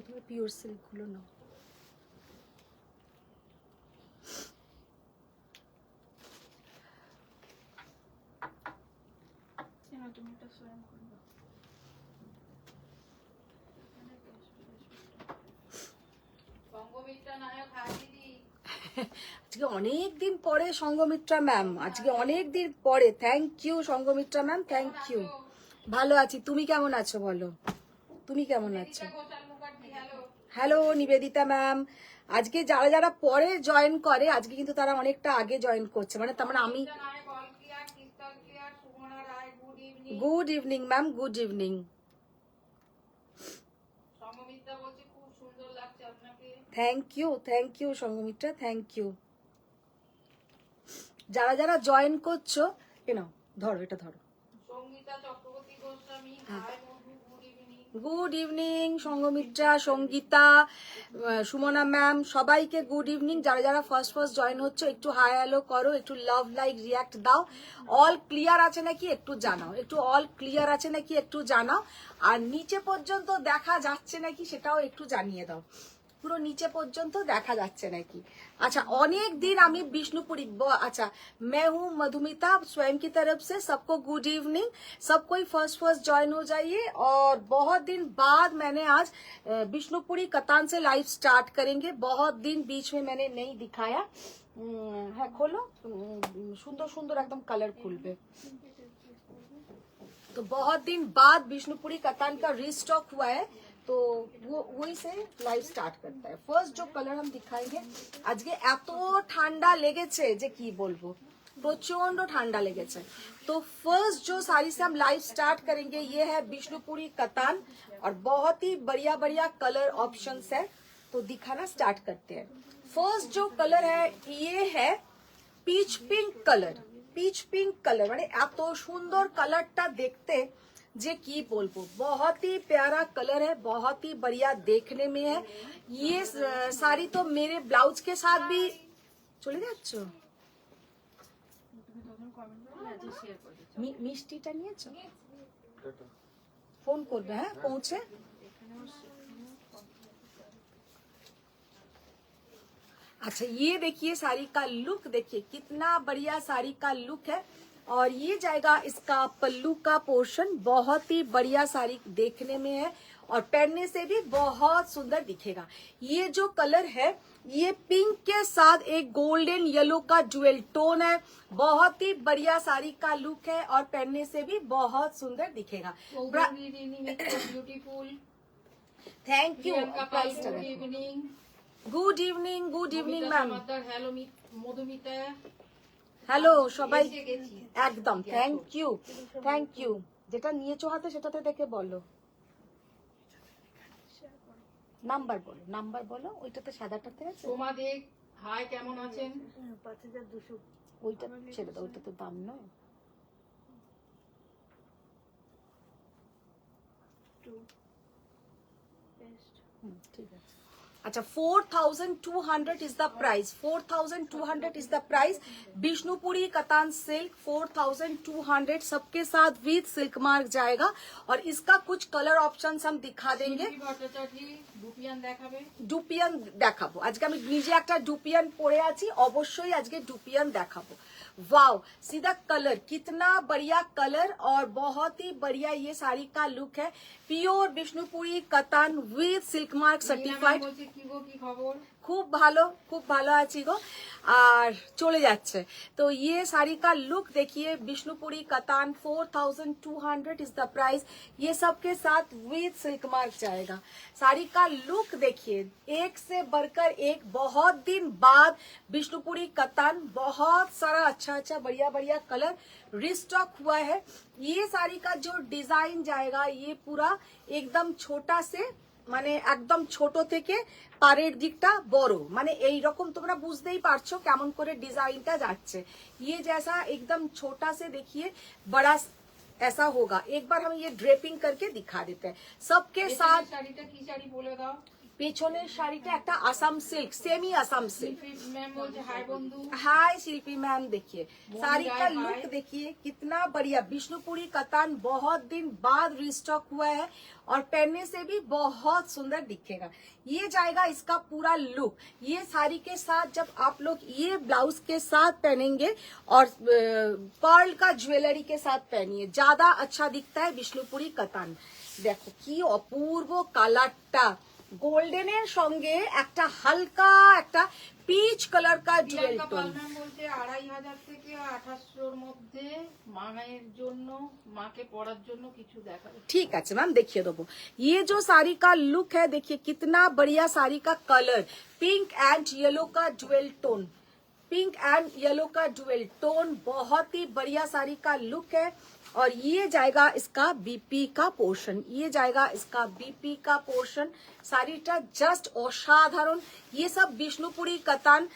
প্রথমে pure silk গুলো নাও। আজকে অনেক দিন পরে সঙ্গমিত্রা ম্যাম, আজকে অনেক দিন পরে। Thank you Sanghamitra ma'am, thank you. ভালো আছি, তুমি কেমন আছো বলো? তুমি কেমন আছো? Hello Nibedita ma'am. আজকে যারা যারা পরে জয়েন করে আজকে কিন্তু তারা অনেকটা আগে জয়েন করছে, মানে তার মানে আমি। Good evening ma'am, good evening. Thank you Sanghamitra, thank you. যারা যারা জয়েন করছো কেন ধরো, এটা ধরো। Good evening Sanghamitra, Sangeeta, Sumana ma'am, সবাইকে গুড ইভিনিং। যারা যারা ফার্স্ট জয়েন হচ্ছে একটু হাই হ্যালো করো, একটু লাভ লাইক রিয়াক্ট দাও। অল ক্লিয়ার আছে নাকি একটু জানাও, একটু অল ক্লিয়ার আছে নাকি একটু জানাও। আর নিচে পর্যন্ত দেখা যাচ্ছে নাকি সেটাও একটু জানিয়ে দাও, পুরো নিচে পর্যন্ত দেখা যাচ্ছে নাকি। अच्छा अनेक दिन আমি বিষ্ণুপুরি। अच्छा मैं हूँ मधुमिता, स्वयं की तरफ से सबको गुड इवनिंग। सब कोई फर्स्ट ज्वाइन हो जाइए। और बहुत दिन बाद मैंने आज বিষ্ণুপুরি कतान से लाइव स्टार्ट करेंगे। बहुत दिन बीच में मैंने नहीं दिखाया है। खोलो, सुंदर सुंदर एकदम कलर खुलबे। तो बहुत दिन बाद বিষ্ণুপুরি कतान का रीस्टॉक हुआ है, तो वो वही से लाइव स्टार्ट करता है। फर्स्ट जो कलर हम दिखाएंगे, আজকে এত ঠান্ডা লেগেছে যে কি বলবো, প্রচন্ড ঠান্ডা লেগেছে। तो फर्स्ट जो साड़ी से हम लाइव स्टार्ट करेंगे ये है विष्णुपुरी कतान, और बहुत ही बढ़िया बढ़िया कलर ऑप्शंस है। तो दिखाना स्टार्ट करते हैं। फर्स्ट जो कलर है ये है peach pink colour. Peach pink colour মানে এত সুন্দর কালারটা দেখতে जे की बोलबो, बहुत ही प्यारा कलर है, बहुत ही बढ़िया देखने में है। ये साड़ी तो मेरे ब्लाउज के साथ भी चले যাচ্ছো। মিষ্টিটা নিয়েছো, ফোন করবে হ্যাঁ পৌঁছে। अच्छा ये देखिए साड़ी का लुक, देखिए कितना बढ़िया साड़ी का लुक है। और ये जाएगा इसका पल्लू का पोर्शन, बहुत ही बढ़िया साड़ी देखने में है और पहनने से भी बहुत सुंदर दिखेगा। ये जो कलर है ये पिंक के साथ एक गोल्डन येलो का ज्वेल टोन है। बहुत ही बढ़िया साड़ी का लुक है और पहनने से भी बहुत सुंदर दिखेगा। Thank you. Good evening, good evening ma'am. Hello Madhumita, hello সবাই, একদম থ্যাংক ইউ, থ্যাংক ইউ। যেটা নিয়েছো হাতে সেটাতে দেখে বলো, নাম্বার বলো, নাম্বার বলো। ওইটাতে সাদাটাতে আছে। সোমা দেখ, হাই কেমন আছেন? 5200। ওইটা ছেড়ে দাও, ওইটা তো দাম নয়। ঠিক আছে। अच्छा 4200 is the price, 4200 is the price. Vishnupuri katan silk 4200 सबके साथ विद सिल्क मार्क जाएगा। और इसका कुछ कलर ऑप्शंस हम दिखा देंगे। ডুপিয়ান দেখাবো আজকে, আমি নিজে একটা ডুপিয়ান পরে আছি, অবশ্যই আজকে ডুপিয়ান দেখাবো। वाओ सीधा कलर, कितना बढ़िया कलर और बहुत ही बढ़िया ये साड़ी का लुक है। Pure Vishnupuri katan with silk mark certified. खूब ভালো আছি গো। আর চলে যাচ্ছে। तो ये साड़ी का लुक देखिए, विष्णुपुरी कतान 4200 इज द प्राइस। ये सब के साथ विद सिल्क मार्क जाएगा। साड़ी का लुक देखिए, एक से बढ़कर एक। बहुत दिन बाद विष्णुपुरी कतान, बहुत सारा अच्छा बढ़िया बढ़िया कलर रिस्टॉक हुआ है। ये साड़ी का जो डिजाइन जाएगा ये पूरा एकदम छोटा से, মানে একদম ছোট থেকে পাড়ের দিকটা বড়, মানে এই রকম তোমরা বুঝতেই পারছো কেমন করে ডিজাইনটা যাচ্ছে। ये जैसा एकदम छोटा से देखिए बड़ा ऐसा होगा। एक बार हम ये ड्रेपिंग करके दिखा देते हैं सबके साथ। শাড়িটা কি শাড়ি বলে দাও। পেছনের শাড়িটা একটা Assam silk semi Assam silk. শিল্পী ম্যাম বলছে হাই বন্ধু। हाय शिल्पी मैम, देखिए साड़ी का हाय। लुक देखिए कितना बढ़िया। विष्णुपुरी कतान बहुत दिन बाद रिस्टॉक हुआ है और पहनने से भी बहुत सुंदर दिखेगा। ये जाएगा इसका पूरा लुक। ये साड़ी के साथ जब आप लोग ये ब्लाउज के साथ पहनेंगे और पर्ल का ज्वेलरी के साथ पहनिए, ज्यादा अच्छा दिखता है विष्णुपुरी कतान। দেখো কি অপূর্ব কালারটা, গোল্ডেনের সঙ্গে একটা হালকা একটা পিচ কালার কা জুয়েল প্রিয়াঙ্কা টোন। পাল ম্যাম বলছে 2500 থেকে 2800 মধ্যে মায়ের জন্য, মাকে পরার জন্য কিছু দেখাবে। ठीक है मैम, देखिए दो ये जो साड़ी का लुक है, देखिए कितना बढ़िया साड़ी का कलर, पिंक एंड येलो का jewel tone, pink and yellow का ज्वेल टोन, बहुत ही बढ़िया साड़ी का लुक है। और ये जाएगा इसका बीपी का पोर्शन, ये जाएगा इसका बीपी का पोर्शन। साड़ीटा जस्ट असाधारण। ये सब विष्णुपुरी कतान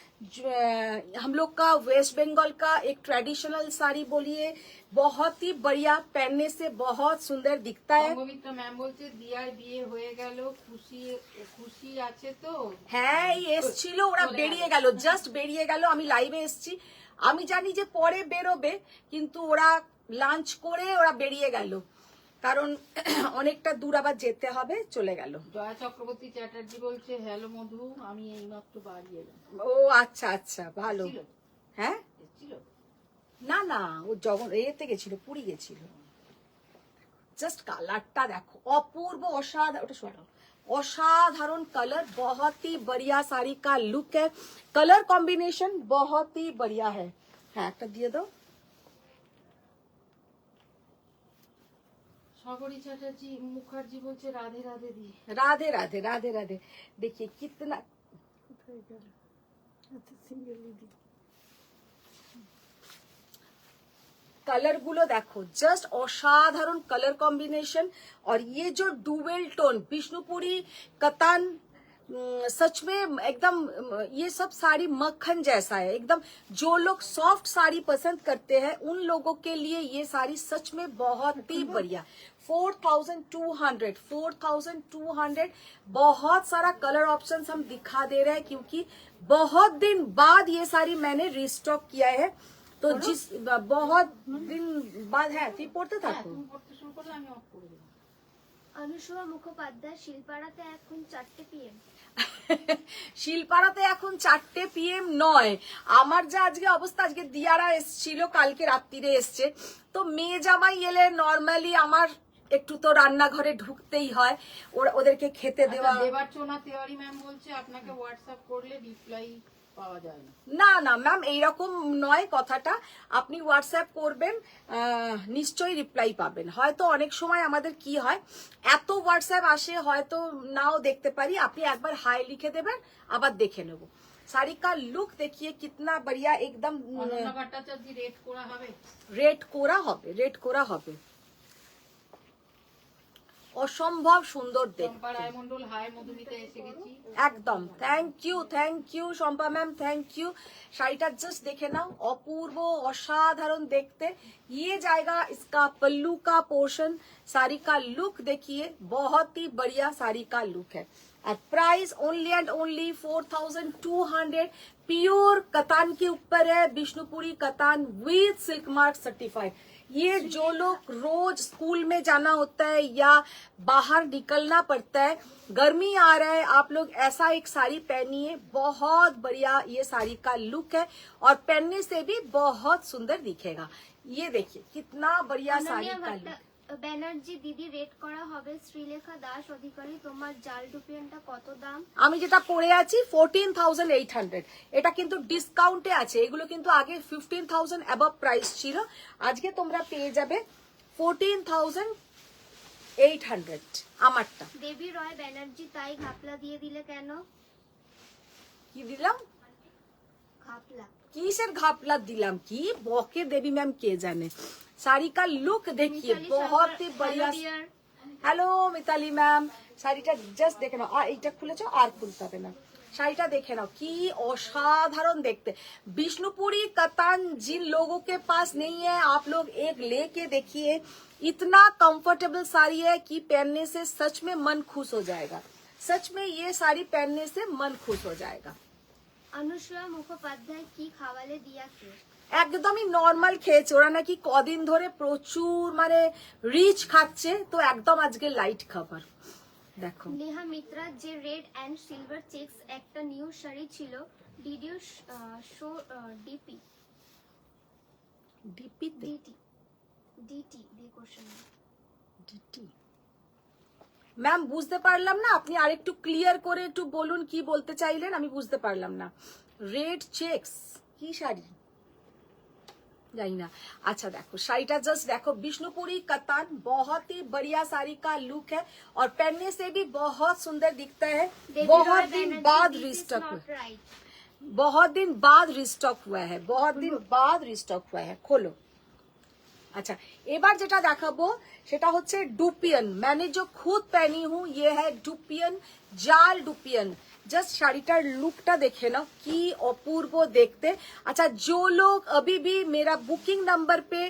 हम लोग का वेस्ट बंगाल का एक ट्रेडिशनल साड़ी बोलिए, बहुत ही बढ़िया, पहनने से बहुत सुंदर दिखता है। অঙ্গমিত্রা ম্যাম বলছে দিয়ার বিয়ে হয়ে গেল, খুশি খুশি আছে তো? হ্যাঁ, এই এসছিল, ওরা বেরিয়ে গেল, জাস্ট বেরিয়ে গেল। আমি লাইভে এসছি, আমি জানি যে পরে বেরোবে, কিন্তু ওরা লাঞ্চ করে ওরা বেরিয়ে গেল, কারণ অনেকটা দূর আবার যেতে হবে, চলে গেল। জয়া চক্রবর্তী চ্যাটার্জি বলছে হ্যালো মধু, আমি এইমাত্র বাড়ি এলাম। ও আচ্ছা আচ্ছা, ভালো। ছিল? হ্যাঁ, এসেছিল? না না, ও এতে গেছিল, পুরী গেছিল। জাস্ট কালারটা দেখো, অপূর্ব, অসাধারণ। ওটা সরাও, অসাধারণ কালার, बहुत ही बढ़िया साड़ी का लुक है, कलर कॉम्बिनेशन बहुत ही बढ़िया है। হ্যাঁ, একটা দিয়ে দাও। সাগরী চ্যাটার্জি মুখার্জি বলছে রাধে রাধে দি। राधे राधे राधे राधे। देखिए कितना कलर गुलो देखो, जस्ट असाधारण कलर कॉम्बिनेशन। और ये जो डुवेल टोन विष्णुपुरी कतान, सच में एकदम ये सब साड़ी मक्खन जैसा है एकदम। जो लोग सॉफ्ट साड़ी पसंद करते हैं उन लोगों के लिए ये साड़ी सच में बहुत ही बढ़िया। 4200 बहुत सारा कलर ऑप्शंस हम दिखा दे रहे हैं, क्योंकि बहुत दिन बाद ये साड़ी मैंने रिस्टॉक किया है। तो जिस बहुत दिन बाद है, তুই পড়তে হ্যাঁ, থাকো। তুমি পড়তে শুরু করলে আমি অফ করে দেবো। অনুসুয়া মুখোপাধ্যায়, শিলপাড়াতে এখন 4টে PM। শিলপাড়াতে এখন 4টে PM নয়। আমার যা আজকে অবস্থা, আজকে দিয়ারা এসছিল, কালকে রাত্রিরে এসছে। তো মেয়ে জামাই এলে নর্মালি আমার একটু তো রান্নাঘরে ঢুকতেই হয়, ওদেরকে খেতে দেওয়া। দেবার্চনা তেওয়ারি ম্যাম বলছে আপনাকে হোয়াটসঅ্যাপ করলে রিপ্লাই পাওয়া যায় না। না না ম্যাম, এইরকম নয় কথাটা। আপনি হোয়াটসঅ্যাপ করবেন, নিশ্চয়ই রিপ্লাই পাবেন। হয়তো অনেক সময় আমাদের কি হয়, এত হোয়াটসঅ্যাপ আসে, হয়তো নাও দেখতে পারি। আপনি একবার হাই লিখে দেবেন, আবার দেখে নেব। শাড়ি কা লুক দেখিয়ে কিতনা बढ़िया, एकदम অনন্যা ভট্টাচার্য রেট করা হবে? রেড করা হবে, রেড করা হবে। অসম্ভব সুন্দর চম্পা দেখতে, রায়মন্ডল হাই মধুমিতা এসে গেছি। একদম। Thank you Shampa ma'am, thank you. শাড়িটা জাস্ট দেখে নাও, অপূর্ব, অসাধারণ দেখতে। ये जाएगा इसका पल्लू का पोर्शन। साड़ी का लुक देखिए, बहुत ही बढ़िया साड़ी का लुक है। और price only and only 4200। Pure katan के ऊपर है, Vishnupuri katan with silk mark certified. ये जो लोग रोज स्कूल में जाना होता है या बाहर निकलना पड़ता है, गर्मी आ रहा है, आप लोग ऐसा एक साड़ी पहनिए, बहुत बढ़िया ये साड़ी का लुक है और पहनने से भी बहुत सुंदर दिखेगा। ये देखिए कितना बढ़िया साड़ी का लुक। ব্যানার্জি দিদি, রেট করা হবে। শ্রীলেখা দাস অধিকারী, তোমার জাল ডুপিয়ানটা কত দাম? আমি যেটা পরে আছি 14,800, এটা কিন্তু ডিসকাউন্টে আছে। এগুলো কিন্তু আগে 15,000 অ্যাবভ প্রাইস ছিল, আজকে তোমরা পেয়ে যাবে 14,800 আমারটা। দেবী রয় ব্যানার্জি, তাই ঘাপলা দিয়ে দিলে কেন? কি দিলাম? ঘাপলা কিসের ঘাপলা দিলাম? কি বকে দেবী ম্যাম কে জানে। শাড়ি কা লুক देखिए, बहुत ही बढ़िया। হ্যালো মিতালি ম্যাম, শাড়িটা জাস্ট দেখে নাও। আর এইটা খুলেছো, আর খুলতে হবে না। শাড়িটা দেখে নাও, কি অসাধারণ দেখতে। विष्णुपुरी कतान जिन लोगों के पास नहीं है, आप लोग एक लेके देखिए। इतना कंफर्टेबल साड़ी है कि पहनने से सच में मन खुश हो जाएगा। सच में ये साड़ी पहनने से मन खुश हो जाएगा। অনুসয়া মুখোপাধ্যায় কি খাওয়ালে দিয়াকে? একদমই নর্মাল খেয়েছে, ওরা নাকি কদিন ধরে প্রচুর মানে রিচ খাচ্ছে, তো একদম আজকে লাইট খাবার। দেখো নেহা মিত্রা যে রেড এন্ড সিলভার চেকস একটা নিউ শাড়ি ছিল, ডিড ইউ শো ডিপি? ডিপিতে ডিটি ডিটি দিয়ে কোশ্চেন। ডিটি ম্যাম বুঝতে পারলাম না, আপনি আরেকটু ক্লিয়ার করে একটু বলুন কি বলতে চাইলেন, আমি বুঝতে পারলাম না। রেড চেক্স কি শাড়ি जाई ना। अच्छा देखो शाड़ीटा जस्ट देखो विष्णुपुरी कतान, बहुत ही बढ़िया साड़ी का लुक है और पहनने से भी बहुत सुंदर दिखता है। बहुत दिन बाद रिस्टॉक हुआ, बहुत दिन बाद रिस्टॉक हुआ है, बहुत दिन बाद रिस्टॉक हुआ है। खोलो। अच्छा এবার যেটা দেখাবো সেটা হচ্ছে ডুপিয়ন। मैंने जो खुद पहनी हूँ ये है डुपियन, জাল डुपियन। जस्ट শাড়িটার লুকটা দেখে নাও কি অপূর্ব দেখতে। अच्छा जो लोग अभी भी मेरा बुकिंग नंबर पे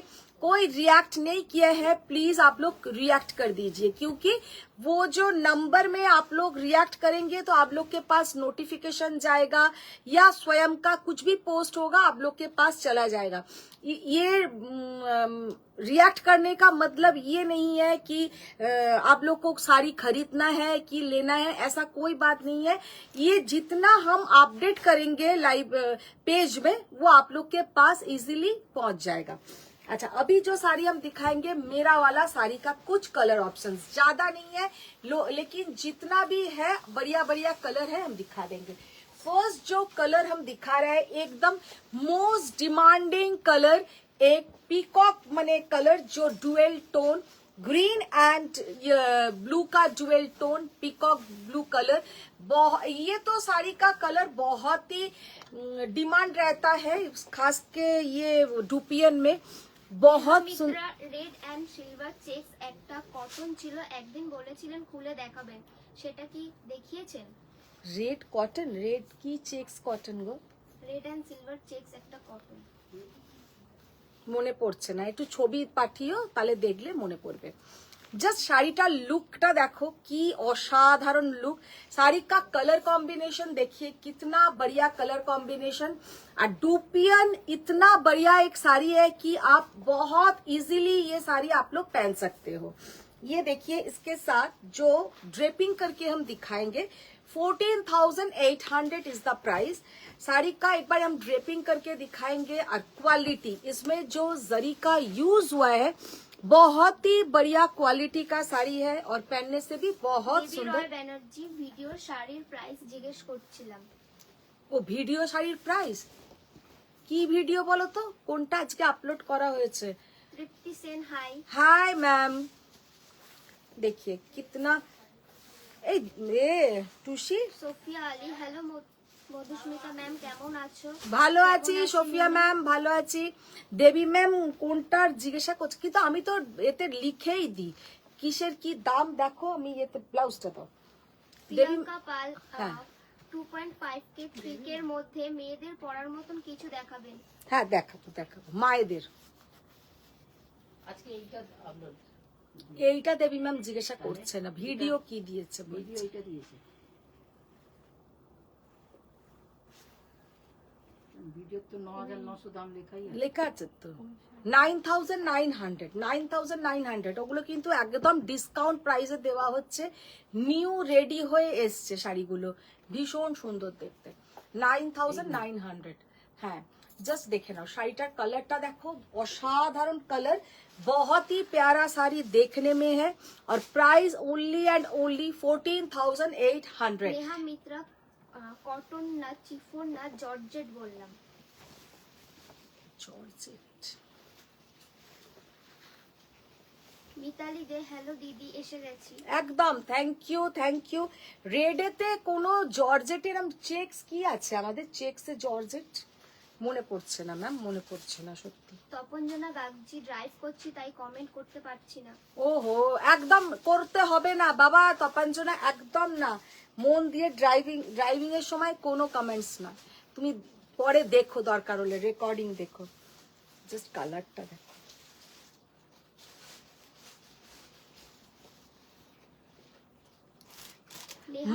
कोई रिएक्ट नहीं किया है प्लीज आप लोग रिएक्ट कर दीजिए, क्योंकि वो जो नंबर में आप लोग रिएक्ट करेंगे तो आप लोग के पास नोटिफिकेशन जाएगा या स्वयं का कुछ भी पोस्ट होगा आप लोग के पास चला जाएगा। ये रिएक्ट करने का मतलब ये नहीं है कि आप लोग को साड़ी खरीदना है कि लेना है, ऐसा कोई बात नहीं है। ये जितना हम अपडेट करेंगे लाइव पेज में वो आप लोग के पास इजीली पहुंच जाएगा। अच्छा अभी जो साड़ी हम दिखाएंगे मेरा वाला साड़ी का कुछ कलर ऑप्शंस ज्यादा नहीं है, लेकिन जितना भी है बढ़िया बढ़िया कलर है हम दिखा देंगे। फर्स्ट जो कलर हम दिखा रहे हैं एकदम मोस्ट डिमांडिंग कलर, एक पीकॉक मने कलर जो dual tone green and blue का dual tone peacock blue colour. ये तो साड़ी का कलर बहुत ही डिमांड रहता है, खास के ये डुपियन में बहुत Mitra red and silver checks একটা কটন ছিল, একদিন বলেছিলেন খুলে দেখাবেন, সেটা কি দেখিয়েছেন? रेड कॉटन, रेड की चेक्स कॉटन गो রেড এন্ড সিলভার চেকস একটা কটন মনে পড়ছে না, একটু ছবি পাঠিও তাহলে দেখলে মনে পড়বে। জাস্ট শাড়িটার লুকটা দেখো কি অসাধারণ লুক। साड़ी का कलर कॉम्बिनेशन देखिए कितना बढ़िया कलर कॉम्बिनेशन। और डुपियन इतना बढ़िया एक साड़ी है कि आप बहुत इजीली ये साड़ी आप लोग पहन सकते हो। ये देखिए इसके साथ जो ड्रेपिंग करके हम दिखाएंगे 14,800 इज द प्राइस। साड़ी का एक बार हम ड्रेपिंग करके दिखाएंगे और क्वालिटी इसमें जो जरी का यूज हुआ है बहुत ही बढ़िया क्वालिटी का साड़ी है और पहनने से भी बहुत দেবী सुंदर। রয় ব্যানার্জি ভিডিও শাড়ির প্রাইস জিজ্ঞেস করছিলাম। ও ভিডিও শাড়ির প্রাইস কি ভিডিও বলো তো, কোনটা আজকে আপলোড করা হয়েছে? Tripti Sen hi. Hi ma'am, देखिए कितना Tusi Sofia Ali hello Madhusmita ma'am কেমন আছো? ভালো আছি সোফিয়া ম্যাম, ভালো আছি। দেবী ম্যাম কোনটার জিজ্ঞাসা করছে, কিন্তু আমি তো এতে লিখেই দিই কিসের কি দাম। দেখো আমি এতে ব্লাউজটা দাও। প্রিয়াঙ্কা পাল হ্যাঁ। 2.5K 3K এর মধ্যে মেয়েদের পরার মতন কিছু দেখাবেন। হ্যাঁ দেখাবো দেখাবো মায়েদের। আজকে এইটা আপলোড এইটা দেবী ম্যাম জিজ্ঞাসা করছে না, ভিডিও কি দিয়েছে ভিডিও বলছে। এইটা দিয়েছে, ভিডিও তো 9,900 দাম লেখাই আছে। লেখা আছে তো 9,900 9,900 ওগুলো কিন্তু একদম ডিসকাউন্ট প্রাইসে দেওয়া হচ্ছে। নিউ রেডি হয়ে এসছে শাড়িগুলো, ভীষণ সুন্দর দেখতে। 9,900। হ্যাঁ जस्ट देखे ना শাড়িটার कलरটা देखो असाधारण कलर, बहुत ही प्यारा साड़ी देखने में है और price only and only 14,800। Neha Mitra cotton না চিফন না জর্জেট বললাম। জর্জেট। মিতালি দে হ্যালো দিদি এসে গেছি। একদম থ্যাংক ইউ থ্যাংক ইউ। রেডেতে কোনো জর্জেটের চেকস কি আছে আমাদের, চেকসে জর্জেট মনে পড়ছে না ম্যাম, মনে পড়ছে না সত্যি। তপঞ্জনা গাগজি ড্রাইভ করছি তাই কমেন্ট করতে পারছি না। ওহো একদম করতে হবে না বাবা তপাঞ্জনা, একদম না। মন দিয়ে ড্রাইভিং এর সময় কোনো কমেন্টস না, তুমি পরে দেখো দরকার হলে রেকর্ডিং দেখো। জাস্ট কালারটা দেখো।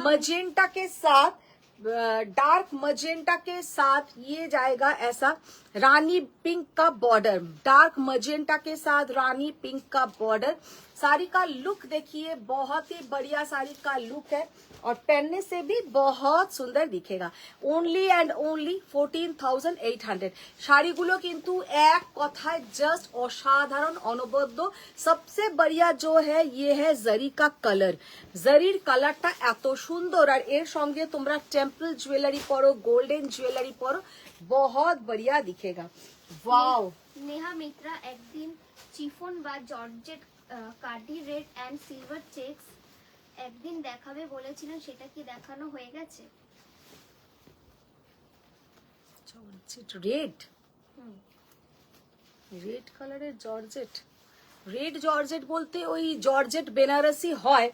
मजेंटा के साथ, डार्क मजेंटा के साथ ये जाएगा ऐसा रानी पिंक का बॉर्डर, डार्क मजेंटा के साथ रानी पिंक का बॉर्डर। साड़ी का लुक देखिए, बहुत ही बढ़िया साड़ी का लुक है और पहनने से भी बहुत सुंदर दिखेगा। Only and only 14,800। শাড়িগুলো কিন্তু এক কথায় জাস্ট অসাধারণ অনবদ্য। सबसे बढ़िया जो है ये है जरी का कलर। जरीर কালারটা এত সুন্দর আর এর সঙ্গে তোমরা টেম্পল জুয়েলারি পরো, গোল্ডেন জুয়েলারি পরো, बहुत बढ़िया दिखेगा। वाओ। নেহা মিত্রা একদিন চিফন বা জর্জেট কার্ডি রেড এন্ড সিলভার চেকস একদিন দেখাবে বলেছিলেন, সেটা কি দেখানো হয়ে গেছে? রেড, রেড কালারের জর্জেট। রেড জর্জেট বলতে ওই জর্জেট বেনারসি হয়,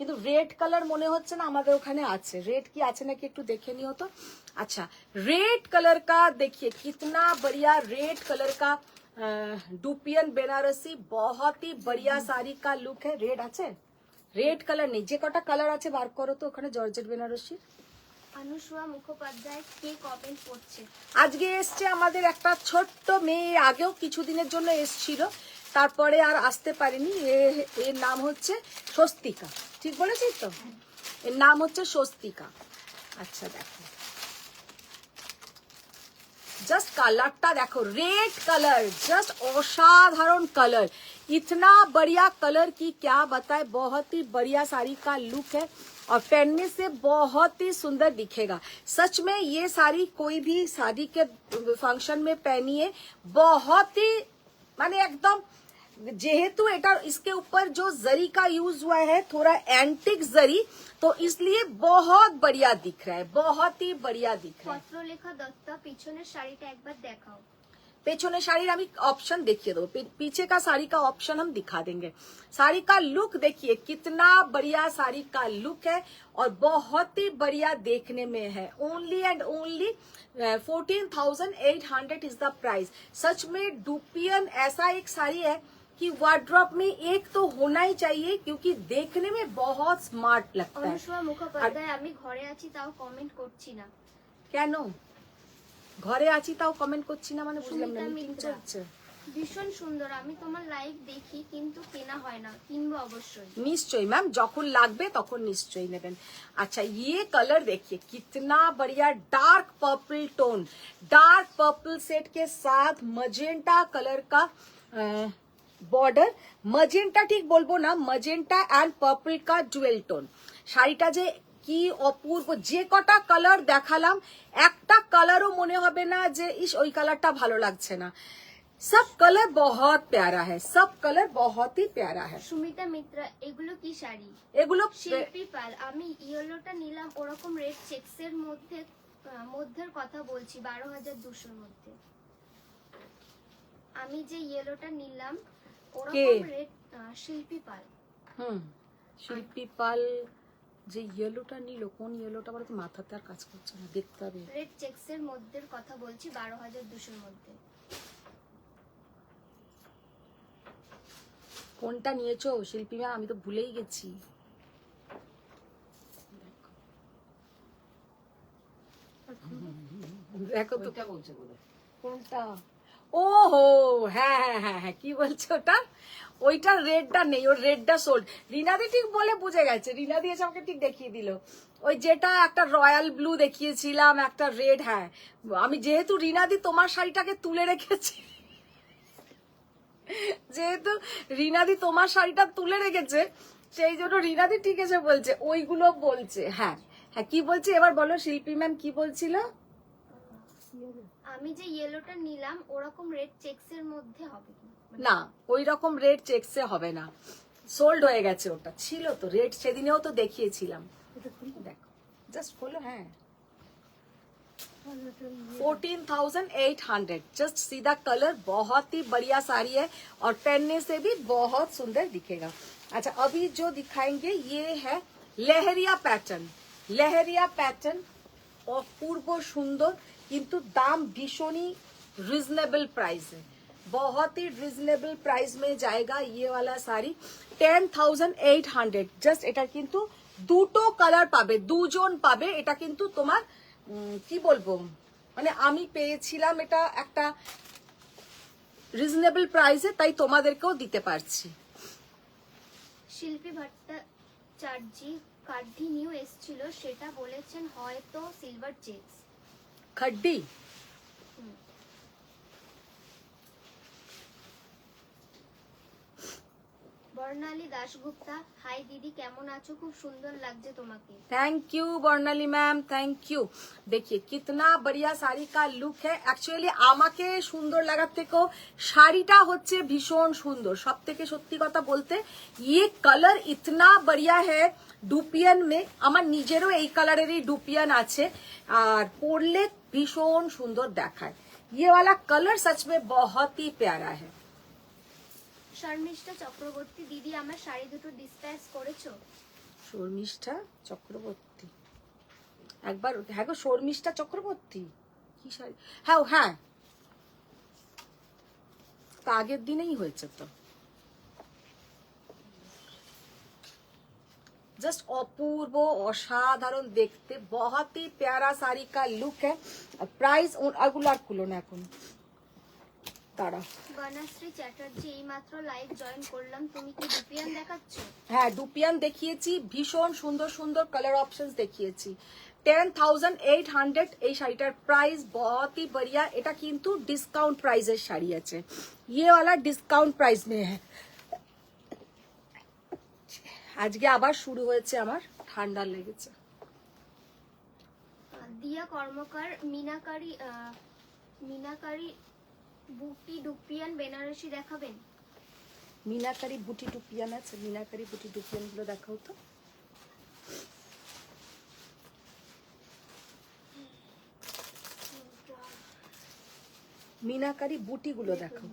কিন্তু রেড কালার মনে হচ্ছে না আমাদের ওখানে আছে। রেড কি আছে নাকি একটু দেখে নিও তো। अच्छा, रेड कलर का देखिए कितना बढ़िया रेड कलर का डुपियन बेनारसी, बहुत ही बढ़िया साड़ी का लुक है। रेड আছে, রেড কালার নেই, যে কটা কালার আছে বার করো তো ওখানে জর্জেট বেনারসি। অনুসুয়া মুখোপাধ্যায় কে কমেন্ট করছে? আজকে এসছে আমাদের একটা ছোট্ট মেয়ে, আগেও কিছুদিনের জন্য এসছিল, তারপরে আর আসতে পারেনি। এর নাম হচ্ছে স্বস্তিকা, ঠিক বলেছি তো? এর নাম হচ্ছে স্বস্তিকা। আচ্ছা দেখো, जस्ट कलरটা देखो, रेड कलर जस्ट असाधारण कलर, इतना बढ़िया कलर की क्या बताए। बहुत ही बढ़िया साड़ी का लुक है और पहनने से बहुत ही सुंदर दिखेगा। सच में ये साड़ी कोई भी शादी के फंक्शन में पहनिए, बहुत ही माने एकदम, जेहेतु एटा इसके ऊपर जो जरी का यूज हुआ है थोड़ा एंटिक जरी, तो इसलिए बहुत बढ़िया दिख रहा है, बहुत ही बढ़िया दिख रहा है। পত্রলেখা দত্ত পিছনের শাড়িটা একবার দেখাও। पेछोने साड़ी हम ऑप्शन देखिए दो, पीछे का साड़ी का ऑप्शन हम दिखा देंगे। साड़ी का लुक देखिए कितना बढ़िया साड़ी का लुक है और बहुत ही बढ़िया देखने में है। Only and only 14,800 is the price. सच में डुपियन ऐसा एक साड़ी है कि वार्डरोब में एक तो होना ही चाहिए, क्योंकि देखने में बहुत स्मार्ट लगता है। অনুসুয়া মুখোপাধ্যায় আমি ঘরে আছি তাও কমেন্ট করছি না। কেন ঘরে আছি তাও কমেন্ট করছি না মানে বুঝলাম না, সুমিতা মিটিং মিত্রা। চলছে? ভীষণ সুন্দর, আমি তোমার লাইভ দেখি কিন্তু কেনা হয় না, কিনবো অবশ্যই। নিশ্চয়ই ম্যাম, যখন লাগবে তখন নিশ্চয়ই নেবেন। अच्छा, ये कलर देखिए कितना बढ़िया, dark purple tone, dark purple set के साथ मजेंटा कलर का बॉर्डर। मजेंटा ठीक बोलबो ना, मजेंटा एंड पर्पल का डुएल टोन। শাড়িটা যে কি অপূর্ব, যে কটা কালার দেখালাম একটা কালারও মনে হবে না যে ইস ওই কালারটা ভালো লাগছে না। सब कलर बहुत प्यारा है, सब कलर बहुत ही प्यारा है। সুমিতা মিত্রা এগুলো কি শাড়ি? এগুলো শিল্পী পাল আমি ইয়েলোটা নিলাম ওরকম রেড চেকসের মধ্যের কথা বলছি, 12,200 মধ্যে। আমি যে ইয়েলোটা নিলাম ওরকম রেড, শিল্পী পাল। শিল্পী পাল যে ইয়েলোটা নিল, কোন ইয়েলোটা বলতো, মাথাতে আর কাজ করছে না, দেখতে হবে। রেড চেকসের মধ্যের কথা বলছি, 12,200 মধ্যে। কোনটা নিয়েছো শিল্পী ম্যাম, আমি তো ভুলেই গেছি। দেখো তো কোনটা, ওহো হ্যাঁ হ্যাঁ হ্যাঁ হ্যাঁ, কি বলছো ওটা, ওইটা রেডটা নেই, ওর রেডটা সোল্ড। রিনাদি ঠিক বলে বুঝে গেছে, রিনাদি এসে আমাকে ঠিক দেখিয়ে দিল। ওই যেটা একটা রয়্যাল ব্লু দেখিয়েছিলাম, একটা রেড। হ্যাঁ, আমি যেহেতু রিনাদি তোমার শাড়িটাকে তুলে রেখেছি, যেহেতু রিনাদি তোমার শাড়িটা তুলে রেখেছে, সেই জন্য রিনাদি ঠিক আছে বলছে, ওইগুলো বলছে। হ্যাঁ হ্যাঁ, কি বলছে এবার বলো শিল্পী ম্যাম, কি বলছিল? আমি যে ইয়েলোটা নিলাম ওরকম রেড চেকসের মধ্যে হবে না, ওই রকম রেড চেকসে হবে না, সোল্ড হয়ে গেছে। ওটা ছিল তো রেড, সেদিনেও তো দেখিয়েছিলাম। দেখো জাস্ট খোলো। হ্যাঁ, 14,800, जस्ट सीधा कलर, बहुत ही बढ़िया साड़ी है और पहनने से भी बहुत सुंदर दिखेगा। अच्छा, अभी जो दिखाएंगे ये है लहरिया पैटर्न। लहरिया पैटर्न अपूर्व सुंदर, किंतु दाम भीषण ही रिजनेबल प्राइस है, बहुत ही रिजनेबल प्राइस में जाएगा ये वाला साड़ी। 10,800 जस्ट, এটা কিন্তু দুটো কালার পাবে, দুজন পাবে। এটা কিন্তু তোমার কি বলবো, মানে আমি পেয়েছিলাম এটা একটা রিজনেবল প্রাইসে, তাই তোমাদেরকেও দিতে পারছি। শিল্পী ভট্টাচার্য কার্ডি নিউ এসেছিল, সেটা বলেছেন হয়তো সিলভার চেকস। খড্ডি বর্ণালী দাশগুপ্তা, হাই দিদি, কেমন আছো? খুব সুন্দর লাগছে তোমাকে। Thank you Barnali ma'am, thank you. देखिए कितना बढ़िया শাড়ি का লুক है। অ্যাকচুয়ালি আমাকে সুন্দর লাগার থেকেও শাড়িটা হচ্ছে ভীষণ সুন্দর। সব থেকে সত্যি কথা বলতে ये कलर इतना बढ़िया है ডুপিয়ান মে। আমার নিজেরও এই কালারেরই ডুপিয়ান আছে, আর পরলে ভীষণ সুন্দর দেখায়। ये वाला कलर सच में बहुत ही प्यारा है। শর্মিষ্ঠা চক্রবর্তী, দিদি আমার শাড়ি দুটো ডিসপ্যাচ করেছো? শর্মিষ্ঠা চক্রবর্তী, একবার, হ্যাঁ গো শর্মিষ্ঠা চক্রবর্তী, কি শাড়ি, হ্যাঁ হ্যাঁ, তা আগের দিনেই হয়েছে তো। जस्ट অপূর্ব, অসাধারণ দেখতে, बहुत ही प्यारा साड़ी का लुक है। प्राइस ওগুলো আর খুলো না এখন, তারা। বনশ্রী চ্যাটার্জি, এইমাত্র লাইভ জয়েন করলাম, তুমি কি ডুপিয়ান দেখাচ্ছ? হ্যাঁ ডুপিয়ান দেখিয়েছি, ভীষণ সুন্দর সুন্দর কালার অপশনস দেখিয়েছি। 10,800 এই শাড়িটার প্রাইস, बहुत ही बढ़िया। এটা কিন্তু ডিসকাউন্ট প্রাইসের শাড়ি আছে, ये वाला ডিসকাউন্ট প্রাইস মে है। আজকে আবার শুরু হয়েছে আমার, ঠান্ডা লেগেছে। দিয়া কর্মকার, মিনাকারি বুটি ডুপিয়ান বেনারসি দেখাবেন? মিনাকারি বুটি টুপিয়ান আছে, মিনাকারি বুটি টুপিয়ান গুলো দেখাও তো। মিনাকারি বুটি গুলো দেখাও।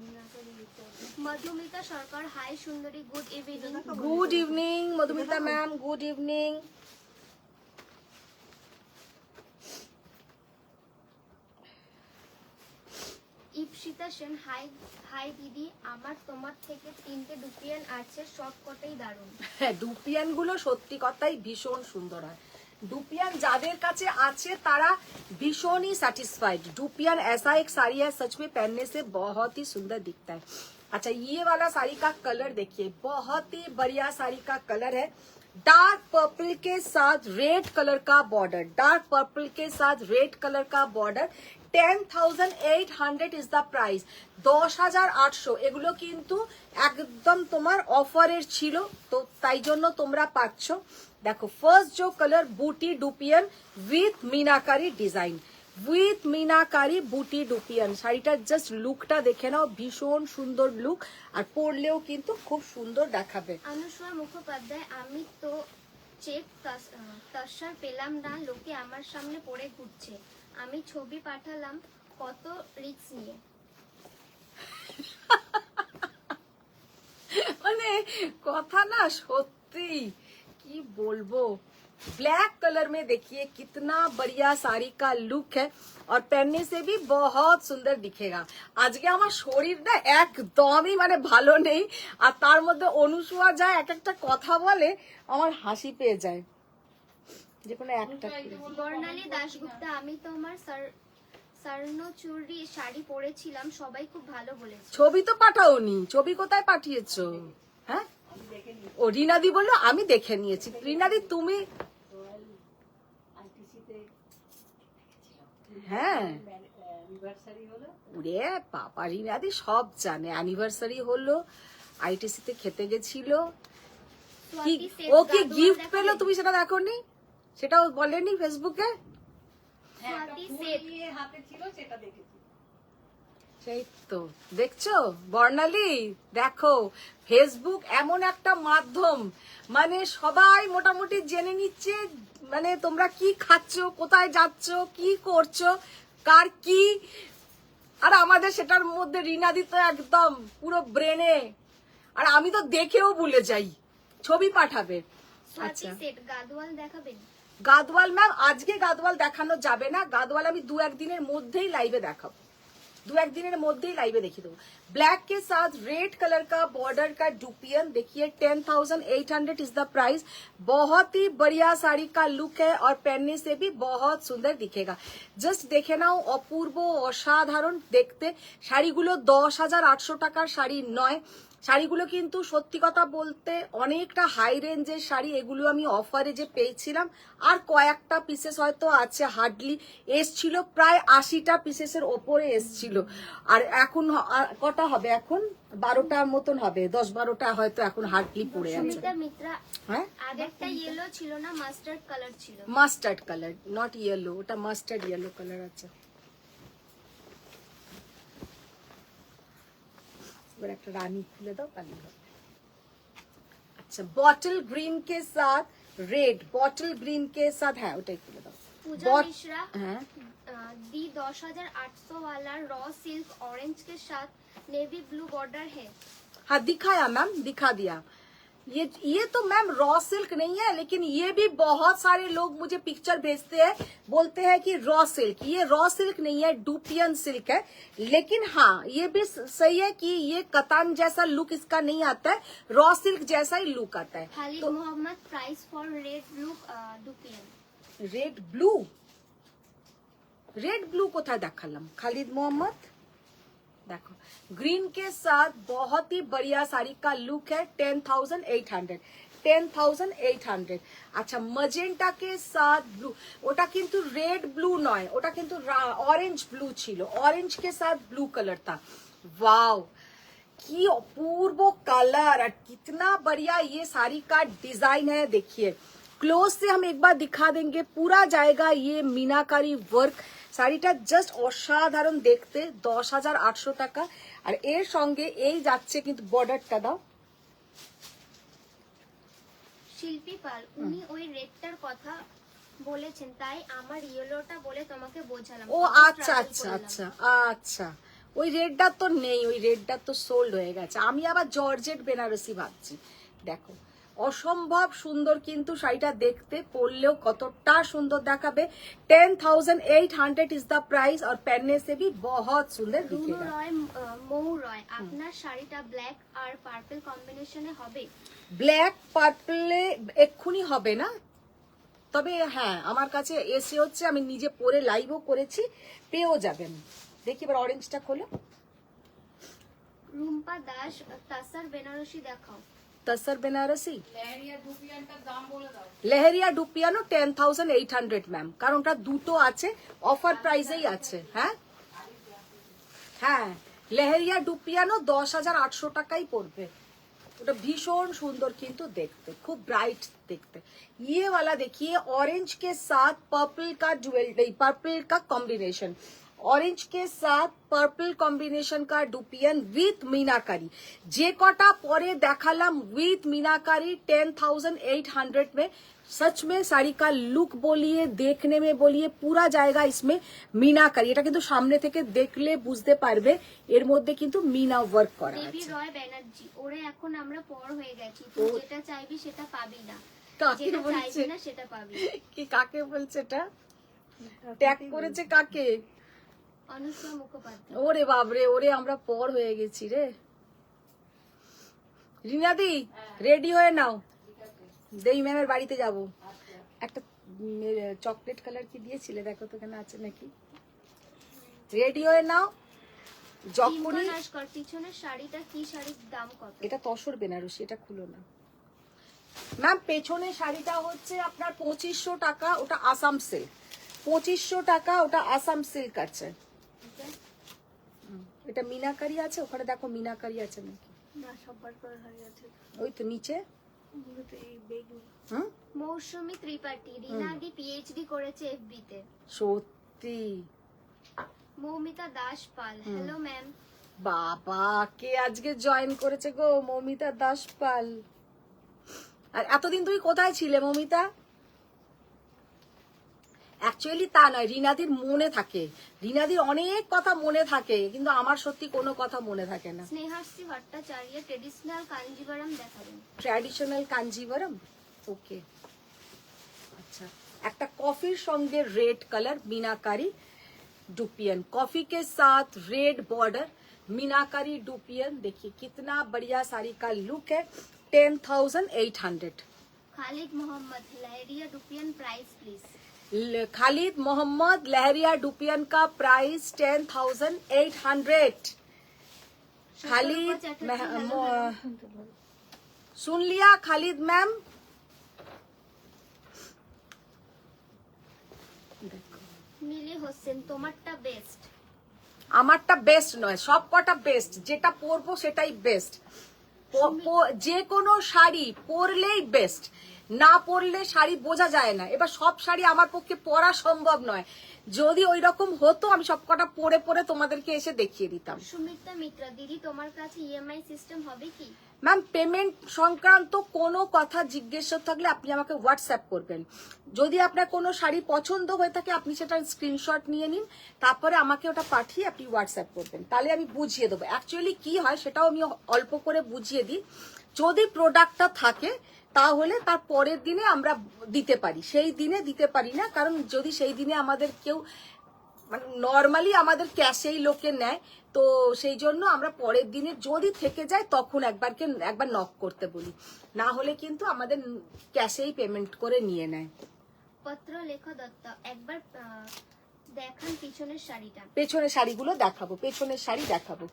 মধুমিতা সরকার, হাই সুন্দরী, good evening. Good evening Madhumita ma'am, good evening. Ipsita Sen, hi দিদি, আমার তোমার থেকে 3টে ডুপিয়ান আছে, সব কটাই দারুণ। হ্যাঁ ডুপিয়ান গুলো সত্যি কথাই ভীষণ সুন্দর হয়। डुपियान যাদের কাছে আছে তারা ভীষণই স্যাটিসফাইড। डुपियान ऐसा एक साड़ी है सच में पहनने से बहुत ही सुंदर दिखता है। अच्छा ये वाला साड़ी का कलर देखिए, बहुत ही बढ़िया साड़ी का कलर है। डार्क पर्पल के साथ रेड कलर का बॉर्डर, डार्क पर्पल के साथ रेड कलर का बॉर्डर। 10,800 is the price, 10,800। এগুলো কিন্তু একদম তোমার অফারের ছিল, তো তাই জন্য তোমরা পাচ্ছ। দেখো ফার্স্ট जो कलर बूटी dupion with meenakari design, with meenakari বুটি ডুপিয়ান। শাড়িটার জাস্ট লুকটা দেখে নাও, ভীষণ সুন্দর লুক, আর পরলেও কিন্তু খুব সুন্দর দেখাবে। অনুষ্মা মুখোপাধ্যায়, আমি তো চেক তসর পেলাম না, লোকে আমার সামনে পড়ে ঘুরছে, আমি ছবি পাঠালাম কত রিস্ক নিয়ে। মানে কথা না সত্যি, কি বলবো। ब्लैक कलर में देखिए कितना बढ़िया साड़ी का लुक है, और पहनने से भी बहुत सुंदर दिखेगा। আজকে আমার শরীর না একদমই মানে ভালো নেই, আর তার মধ্যে অনুসুয়া যায় এক একটা কথা বলে, আমার হাসি পেয়ে যায়। যে কোনো একটা। বর্ণালী দাশগুপ্তা, আমি তোমার স্বর্ণচুরি শাড়ি পরেছিলাম, সবাই খুব ভালো বলেছে। ছবি তো পাঠাওনি, ছবি কোথায় পাঠিয়েছো? হ্যাঁ ও রিনাদি বললো আমি দেখে নিয়েছি। রিনাদি তুমি, হ্যাঁ ওরে বাবা, রিনাদি সব জানে। অ্যানিভার্সারি হলো, আইটিসিতে খেতে গেছিল, কি ও কি গিফট পেলো তুমি সেটা দেখোনি? সেটাও বলেনি ফেসবুকে? সেই তো দেখছো বর্ণালী, দেখো ফেসবুক এমন একটা মাধ্যম, মানে সবাই মোটামুটি জেনে নিচ্ছে মানে তোমরা কি খাচ্ছ, কোথায় যাচ্ছ, কি করছো, কার কি। আর আমাদের সেটার মধ্যে রিনাদি তো একদম পুরো ব্রেনে, আর আমি তো দেখেও ভুলে যাই। ছবি পাঠাবে। আচ্ছা গাদওয়াল দেখাবেন? গাদওয়াল ম্যাম আজকে গাদওয়াল দেখানো যাবে না, গাদওয়াল আমি 2-1 দিনের মধ্যেই লাইভে দেখাবো। दो एक दिन मध्य लाइव देखिए दो ब्लैक के साथ रेड कलर का बॉर्डर का डुपियन देखिए 10,800 इज द प्राइस। बहुत ही बढ़िया साड़ी का लुक है और पहनने से भी बहुत सुंदर दिखेगा। जस्ट देखे ना अपूर्व असाधारण देखते শাড়িগুলো 10,800 টাকার শাড়ি নয়। শাড়িগুলো কিন্তু সত্যি কথা বলতে অনেকটা হাই রেঞ্জের শাড়ি। এগুলো আমি অফারে যে পেয়েছিলাম আর কয়েকটা পিসেস হয়তো আছে, হার্ডলি এসছিল, প্রায় 80টা পিসেসের ওপরে এসছিল। আর এখন কটা হবে, এখন 12টার মতন হবে, 10-12টা হয়তো এখন হার্ডলি পড়ে আছে। সুমিতা মিত্রা হ্যাঁ, আগেরটা ইয়েলো ছিল না, মাস্টার্ড কালার ছিল। মাস্টার্ড কালার, নট ইয়েলো, ওটা মাস্টার্ড ইয়েলো কালার আছে। এবার একটা রানী খুলে দাও তাহলে হবে। अच्छा बॉटल ग्रीन के साथ रेड, बॉटल ग्रीन के साथ है ওটাই খুলে দাও। पूजा मिश्रा হ্যাঁ दी 10,800 वाला रॉ सिल्क ऑरेंज के साथ नेवी ब्लू बॉर्डर है। हाँ दिखाया मैम, दिखा दिया। ये तो मैम रॉ सिल्क नहीं है, लेकिन ये भी बहुत सारे लोग मुझे पिक्चर भेजते हैं, बोलते हैं कि रॉ सिल्क। ये रॉ सिल्क नहीं है, डुपियन सिल्क है। लेकिन हाँ ये भी सही है कि ये कतान जैसा लुक इसका नहीं आता है, रॉ सिल्क जैसा ही लुक आता है। Khalid Mohammed price for red blue dupion. Red blue, red blue কোথায় দেখালাম? খালিদ মোহাম্মদ देखो ग्रीन के साथ बहुत ही बढ़िया साड़ी का लुक है। 10,800, 10,800। अच्छा मजेंटा के साथ ब्लू, ওটা কিন্তু রেড ব্লু নয়, ওটা কিন্তু অরেঞ্জ ব্লু ছিল, অরেঞ্জ के साथ ब्लू कलर था। वाओ की अपूर्व कलर और कितना बढ़िया ये साड़ी का डिजाइन है। देखिए क्लोज से हम एक बार दिखा देंगे, पूरा जाएगा ये मीनाकारी वर्क। শাড়িটা জাস্ট অসাধারণ দেখতে, 10,800 টাকা। আর এর সঙ্গে এই যাচ্ছে কিন্তু বর্ডারটা দাও। শিল্পী পাল উনি ওই রেডটার কথা বলেছেন, তাই আমার ইয়েলোটা বলে তোমাকে বোঝালাম। ও আচ্ছা আচ্ছা আচ্ছা আচ্ছা, ওই রেডটা তো নেই, ওই রেডটা তো সোল্ড হয়ে গেছে। আমি আবার জর্জেট বেনারসি ভাবছি। দেখো অসম্ভব সুন্দর কিন্তু শাড়িটা দেখতে, পরলেও কতটা সুন্দর দেখাবে। 10,800 ইজ দ্য প্রাইস और पहनने से भी बहुत सुंदर রুনু दिखेगा। রয় মৌ রয়, আপনার শাড়িটা ব্ল্যাক আর পার্পল কম্বিনেশনে হবে? ব্ল্যাক পার্পলে এক্ষুনি হবে না, তবে হ্যাঁ আমার কাছে এসে হচ্ছে, আমি নিজে পরে লাইভও করেছি, পেয়েও যাবেন। দেখি এবার অরেঞ্জটা খোলো। রুম্পা দাস তাসার বেনারসি দেখাও। তসর বেনারসি লেহেরিয়া ডুপিয়ানটার দাম বলে দাও। লেহেরিয়া ডুপিয়ানো 10,800 ম্যাম, কারণ ওটা দুটো আছে, অফার প্রাইসেই আছে। হ্যাঁ হ্যাঁ লেহেরিয়া ডুপিয়ানো 10,800 টাকাই পড়বে। ওটা ভীষণ সুন্দর কিন্তু দেখতে, খুব ব্রাইট দেখতে। ये वाला देखिए ऑरेंज के साथ पर्पल का ज्वेलरी, पर्पल का कॉम्बिनेशन, ऑरेंज के साथ पर्पल कॉम्बिनेशन का डुपियन विथ मीनाकारी। जे कटा परे देखालाम विथ मीनाकारी 10,800 में। सच में साड़ी का लुक बोलिए, देखने में बोलिए, पूरा जाएगा इसमें मीनाकारी। এটা কিন্তু সামনে থেকে দেখলে বুঝতে পারবে এর মধ্যে কিন্তু মিনা ওয়ার্ক করা দেবী আছে। রয় ব্যানার্জি, ওরে এখন আমরা পর হয়ে গেছি, তুই যেটা চাইবি সেটা পাবি না, কাকে যেটা বলছে? চাইবি না সেটা পাবি। কি কাকে বলছে এটা? ট্যাগ করেছে কাকে? অনুষ্কা মুখোপাধ্যায়। ওরে বাবরে, ওরে আমরা পর হয়ে গেছি রে। রিনাদি রেডি হয়ে নাও, দেই ম্যামের বাড়িতে যাব। একটা চকলেট কালার কি দিয়েছিলে, দেখো তো এখানে আছে নাকি। রেডি হয়ে নাও যখনই। নস্কর পিছনের শাড়িটা কি, শাড়ির দাম কত? এটা তসর বেনারসি, এটা খুলো না ম্যাম। পেছনে শাড়িটা হচ্ছে আপনার 2500 টাকা, ওটা আসাম সিল্ক। 2500 টাকা, ওটা আসাম সিল্ক আছে। এটা মিনাকারি আছে, ওখানে দেখো মিনাকারি আছে নাকি। না, সবার পর শাড়ি আছে, ওই তো নিচে। এই বেগুনি। হুম মৌসুমী ত্রিপাঠী, রিনাদি পিএইচডি করেছে এফবি তে। সত্যি। মৌমিতা দাস পাল, হ্যালো ম্যাম। বাবা কে আজকে জয়েন করেছে গো, মৌমিতা দাস পাল। আর এতদিন তুমি কোথায় ছিলে মৌমিতা? অ্যাকচুয়ালি তা নয়, রিনাদির মনে থাকে, রিনাদির অনেক কথা মনে থাকে, কিন্তু আমার সত্যি কোনো কথা মনে থাকে না। স্নেহাশ্রী ভট্টাচার্য ট্রেডিশনাল কাঞ্জিভারাম দেখাবেন। ট্র্যাডিশনাল কাঞ্জিভারম, ওকে। আচ্ছা একটা কফির সঙ্গে red colour meenakari, dupion coffee के साथ रेड बॉर्डर मीनाकारी डुपियन। देखिए कितना बढ़िया साड़ी का लुक है। 10,800। Khalid Mohammad leheriya dupion price please. Khalid Mohammad leheriya dupion का प्राइस 10,800। खालिद सुन लिया खालिद मैम। মিলি হোসেন তোমারটা বেস্ট। আমারটা বেস্ট নয়, সব কটা বেস্ট, যেটা পরবো সেটাই বেস্ট। যে কোনো শাড়ি পরলেই বেস্ট, না পরলে শাড়ি বোঝা যায় না। এবার সব শাড়ি আমার পক্ষে পরা সম্ভব নয়, যদি ওই রকম হতো আমি সব কটা পরে পরে তোমাদেরকে এসে দেখিয়ে দিতাম। সুমিত্রা মিত্রা দিদি তোমার কাছে ইএমআই সিস্টেম হবে কি? ম্যাম পেমেন্ট সংক্রান্ত কোনো কথা জিজ্ঞেস থাকলে আপনি আমাকে হোয়াটসঅ্যাপ করবেন। যদি আপনার কোনো শাড়ি পছন্দ হয়ে থাকে আপনি সেটা স্ক্রিনশট নিয়ে নিন, তারপরে আমাকে ওটা পাঠিয়ে আপনি হোয়াটসঅ্যাপ করবেন, তাহলে আমি বুঝিয়ে দেবো। অ্যাকচুয়ালি কি হয় সেটাও আমি অল্প করে বুঝিয়ে দিই। যদি প্রোডাক্টটা থাকে তাহলে তার পরের দিনে আমরা দিতে পারি, সেই দিনে দিতে পারি না, কারণ যদি সেই দিনে আমাদের কেউ মানে নর্মালি আমাদের ক্যাশেই লোকে নেয়, তো সেই জন্য আমরা পরের দিনে যদি থেকে যায় তখন একবার নক করতে বলি, না হলে কিন্তু আমাদের ক্যাশেই পেমেন্ট করে নিয়ে নেয়। পত্র লেখা দত্ত একবার দেখান পিছনের শাড়িটা। পেছনের শাড়িগুলো দেখাবো, পেছনের শাড়ি দেখাবো।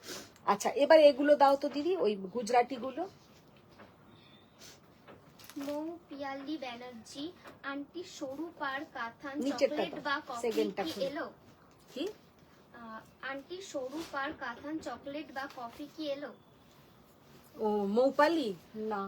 আচ্ছা এবার এগুলো দাও তো দিদি, ওই গুজরাটি গুলো। মৌ পিয়ালি ব্যানার্জি আন্টি সরু পার কাথান নিচেরটা চকলেট বা কফি সেকেন্ডটা কি এলো? কি আন্টি সরু পার কাথান চকলেট বা কফি কি এলো? ও মৌপালি না।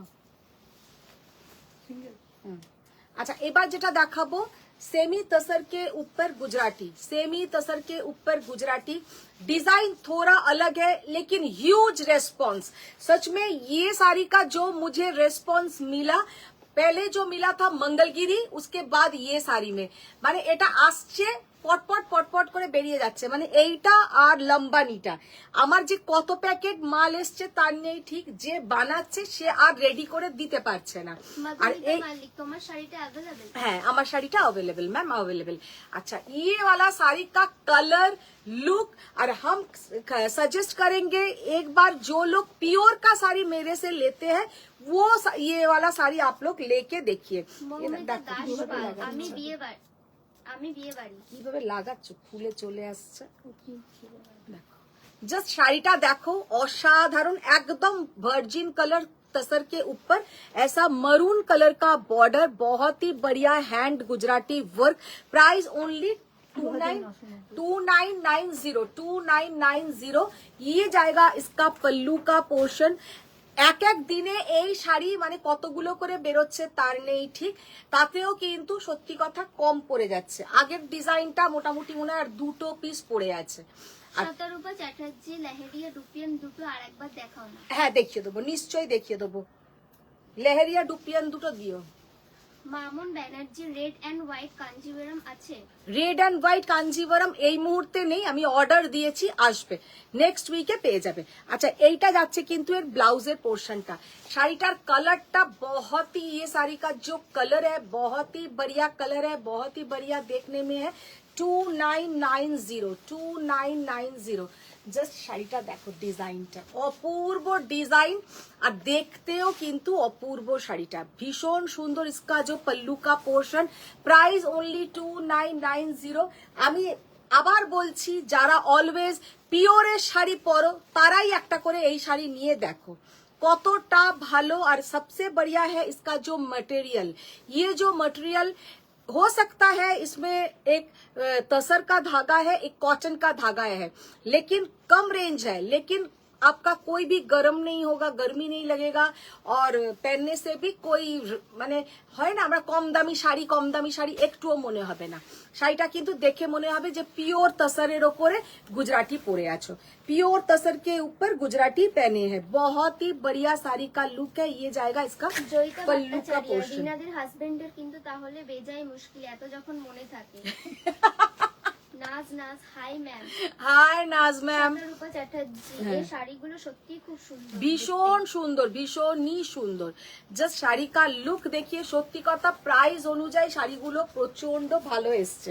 अच्छा এবার যেটা দেখাবো सेमी तसर के ऊपर गुजराती, सेमी तसर के ऊपर गुजराती। डिजाइन थोड़ा अलग है लेकिन ह्यूज रेस्पॉन्स। सच में ये साड़ी का जो मुझे रेस्पॉन्स मिला, पहले जो मिला था मंगलगिरी, उसके बाद ये साड़ी में মানে এটা আসছে পটপট পটপট করে বেরিয়ে যাচ্ছে, মানে এইটা আর লম্বানিটা। আমার যে কত প্যাকেট মাল এসছে তার নেই ঠিক, যে বানাচ্ছে সে আর রেডি করে দিতে পারছে না। আর এই মালিক তোমার শাড়িটা अवेलेबल? হ্যাঁ আমার শাড়িটা अवेलेबल मैम, अवेलेबल। अच्छा ये वाला साड़ी का कलर लुक, और हम सजेस्ट करेंगे एक बार जो लोग प्योर का साड़ी मेरे से लेते हैं वो ये वाला साड़ी आप लोग लेके देखिए। মৌমিতা দাস পাল আমি বিয়ে বাড়ি। কিভাবে লাগাচ্ছ, ফুলে চলে আসছে। দেখো জাস্ট শাড়িটা দেখো, অসাধারণ, একদম ভার্জিন कलर तसर के ऊपर ऐसा मरून कलर का बॉर्डर, बहुत ही बढ़िया hand Gujarati work. Price only 2990। ये जाएगा इसका पल्लू का पोर्शन। এক এক দিনে এই শাড়ি মানে কতগুলো করে বেরোচ্ছে তার নেই ঠিক, তাতেও কিন্তু সত্যি কথা কম পড়ে যাচ্ছে। আগের ডিজাইনটা মোটামুটি মনে হয় আর দুটো পিস পড়ে আছে। শতরূপা চ্যাটার্জি লেহেরিয়া ডুপিয়ান দুটো আরেকবার দেখাও না। হ্যাঁ দেখিয়ে দেবো, নিশ্চয়ই দেখিয়ে দেবো। লেহেরিয়া ডুপিয়ান দুটো দিও। Mamun Banerjee red and white Kanjivaram আছে? রেড এন্ড হোয়াইট কাঞ্জিভারাম এই মুহূর্তে নেই, আমি অর্ডার দিয়েছি, আসবে নেক্সট উইকে পেয়ে যাবে। আচ্ছা এইটা যাচ্ছে কিন্তু এর ব্লাউজের পোর্শনটা। শাড়িটার কালারটা बहुत ही, ये साड़ी का जो कलर है बहुत ही बढ़िया कलर है, बहुत ही बढ़िया देखने में है। 2990। জাস্ট শাড়িটা দেখো, ডিজাইনটা অপূর্ব ডিজাইন, আর দেখতেও কিন্তু অপূর্ব। শাড়িটা ভীষণ সুন্দর। इसका जो पल्लू का पोर्शन प्राइस ओनली 2990। আমি আবার বলছি যারা অলওয়েজ পিওরের শাড়ি পরো তারাই একটা করে এই শাড়ি নিয়ে দেখো কতটা ভালো। আর सबसे बढ़िया है इसका जो मटेरियल, ये जो मटेरियल हो सकता है इसमें एक तसर का धागा है, एक कॉटन का धागा है, लेकिन कम रेंज है, लेकिन आपका कोई भी गर्म नहीं होगा, गर्मी नहीं लगेगा, और पहनने से भी कोई মানে হয় না আমরা কম দামি শাড়ি একটুও মনে হবে না। শাড়িটা কিন্তু দেখে মনে হবে যে পিওর তসরের ওপরে গুজরাটি পরে আছো, পিওর तसर के ऊपर गुजराती पहने हैं। बहुत ही बढ़िया साड़ी का लुक है। ये जाएगा इसका জয়িতা पल्लू का ভট্টাচার্য पोर्शन। রিনাদের হাজবেন্ডের কিন্তু তাহলে বেজায় মুশকিল এত যখন মনে থাকে। নাজ হাই ম্যাম। হাই নাজ ম্যাম। শতরূপা চ্যাটার্জি এই শাড়িগুলো সত্যি খুব সুন্দর, ভীষণ সুন্দর, ভীষণই সুন্দর। জাস্ট শাড়ি কা লুক দেখিয়ে সত্যি কথা প্রাইস অনুযায়ী শাড়িগুলো প্রচন্ড ভালো এসছে।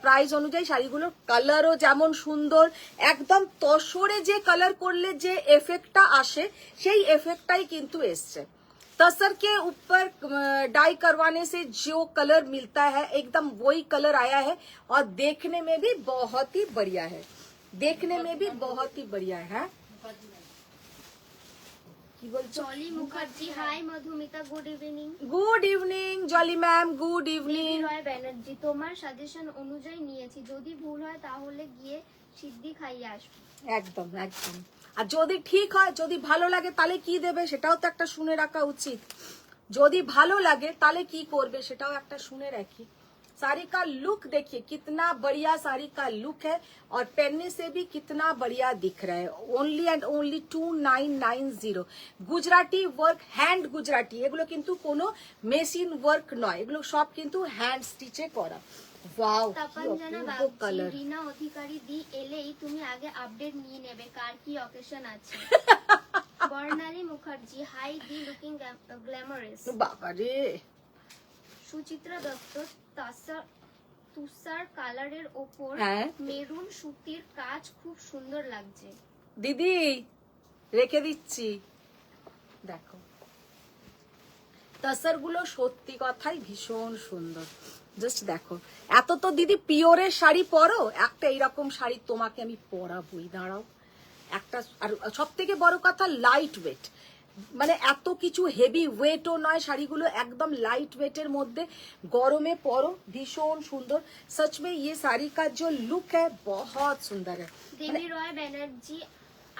প্রাইস অনুযায়ী শাড়িগুলোর কালারও যেমন সুন্দর, একদম তসরে যে কালার করলে যে এফেক্টটা আসে সেই এফেক্টটাই কিন্তু এসছে। तसर के ऊपर डाई करवाने से जो कलर मिलता है एकदम वही कलर आया है और देखने में भी बहुत ही बढ़िया है, देखने में भी बहुत ही बढ़िया है। কি বলছো? Jolly Mukherjee hi Madhumita good evening. Good evening Jolly ma'am, good evening. Roy Banerjee তোমার সাজেশন অনুযায়ী নিয়েছি, যদি ভুল হয় তাহলে গিয়ে সিদ্ধি খাইয়ে আসবো। একদম একদম। আর যদি ঠিক হয়, যদি ভালো লাগে তাহলে কি দেবে সেটাও তো একটা শুনে রাখা উচিত। যদি ভালো লাগে তাহলে কি করবে সেটাও একটা শুনে রাখি। साड़ी का लुक देखिए कितना बढ़िया साड़ी का लुक है और पहनने से भी कितना बढ़िया दिख रहा है। Only and only 2990। Gujarati work, hand Gujarati, এগুলো কিন্তু কোনো মেশিন ওয়ার্ক নয়, এগুলো সব কিন্তু হ্যান্ড স্টিচে করা। ওয়াও, তাপাঞ্জনা বাগচি রিনা অধিকারী দি এলেই তুমি আগে আপডেট নিয়ে নেবে কার কি অকেশন আছে। বর্ণালী মুখার্জি হাই দি লুকিং গ্ল্যামারাস। বাবা রে। সুচিত্রা দত্ত তুষার কালারের ওপর হ্যাঁ। মেরুন সুতির কাজ খুব সুন্দর লাগছে। দিদি রেখে দিচ্ছি, দেখো তসর গুলো সত্যি কথাই ভীষণ সুন্দর। জাস্ট দেখো, এত তো দিদি পিওরের শাড়ি পরো, একটা এইরকম শাড়ি তোমাকে আমি পরাবই, দাঁড়াও একটা। আর সব থেকে বড় কথা লাইট ওয়েট, মানে এত কিছু হেভি ওয়েটও নয় শাড়িগুলো, একদম লাইট ওয়েটের মধ্যে গরমে পরো, ভীষণ সুন্দর। सच में ये साड़ी का जो लुक है बहुत सुंदर है। দেবী রয় ব্যানার্জি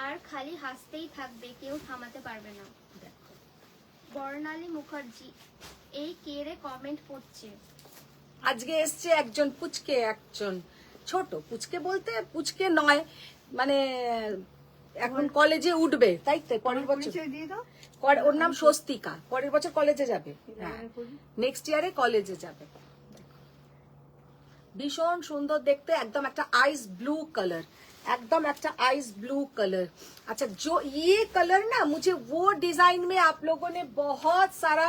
আর খালি হাসতেই থাকবে, কেউ থামাতে পারবে না। বর্ণালী মুখার্জি এই কেড়ে কমেন্ট করছে। আজকে এসছে একজন পুচকে, একজন ছোট পুচকে, বলতে পুচকে নয়, মানে এখন কলেজে উঠবে, তাই তো পরের বছর। ওর নাম স্বস্তিকা, পরের বছর কলেজে যাবে, হ্যাঁ নেক্সট ইয়ারে কলেজে যাবে। ভীষণ সুন্দর দেখতে, একদম একটা आइस ब्लू कलर, एकदम একটা आइस ब्लू कलर। अच्छा, जो ये कलर ना, मुझे वो डिजाइन में आप लोगों ने बहुत सारा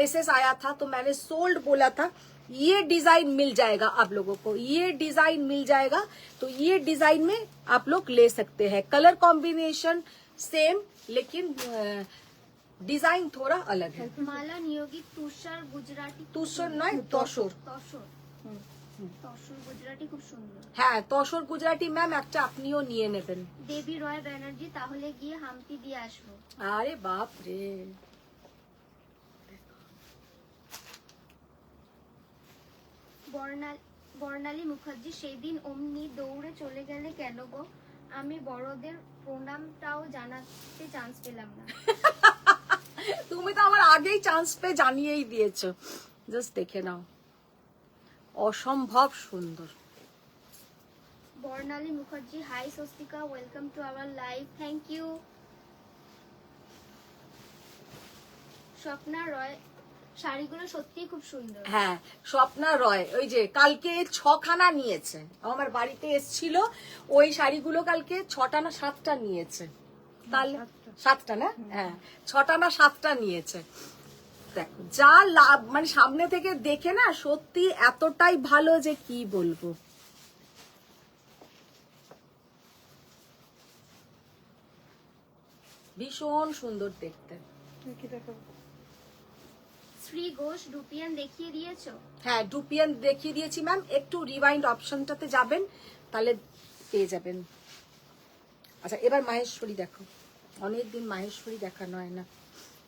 एसएस आया था तो मैंने सोल्ड बोला था, ये डिजाइन मिल जाएगा आप लोगों को, ये डिजाइन मिल जाएगा, तो ये डिजाइन में आप लोग ले सकते हैं। कलर कॉम्बिनेशन सेम, लेकिन डिजाइन थोड़ा अलग है। মালা নিয়োগী তুষার গুজরাটি, তুষার নয়, তসর। তসর গুজরাটি খুব সুন্দর। হ্যাঁ, তসর গুজরাটি ম্যাম একটা আপনিও নিয়ে নেবেন। দেবী রয় ব্যানার্জি তাহলে গিয়ে হাম্পি দিয়ে আসবো। আরে বাপ রে। বর্ণালী মুখার্জি সেদিন অমনি দৌড়ে চলে গেলে কেন গো? আমি বড়দের প্রণামটাও জানাতে চান্স পেলাম না। তুমি তো আমার আগেই চান্স পেয়ে জানিয়েই দিয়েছো, জাস্ট দেখে নাও, অসম্ভব সুন্দর। Barnali Mukherjee hi Swastika, welcome to our live, thank you. Swapna Roy শাড়িগুলো সত্যি খুব সুন্দর। হ্যাঁ, স্বপ্না রয় ওই যে কালকে 6খানা নিয়েছে, আমার বাড়িতে এসছিল, ওই শাড়িগুলো কালকে 6টা না 7টা নিয়েছে, তাহলে 7টা না, হ্যাঁ 6টা না 7টা নিয়েছে। দেখো যা লাভ, মানে সামনে থেকে দেখে না সত্যি এতটাই ভালো যে কি বলবো। ভীষণ সুন্দর দেখতে। শ্রী ঘোষ ডুপিয়ান দেখিয়ে দিয়েছো? হ্যাঁ, ডুপিয়ান দেখিয়ে দিয়েছি ম্যাম, একটু রিওয়াইন্ড অপশনটাতে যাবেন তাহলে পেয়ে যাবেন। আচ্ছা, এবার মাহেশ্বরী দেখো, অনেকদিন মাহেশ্বরী দেখানো হয় না,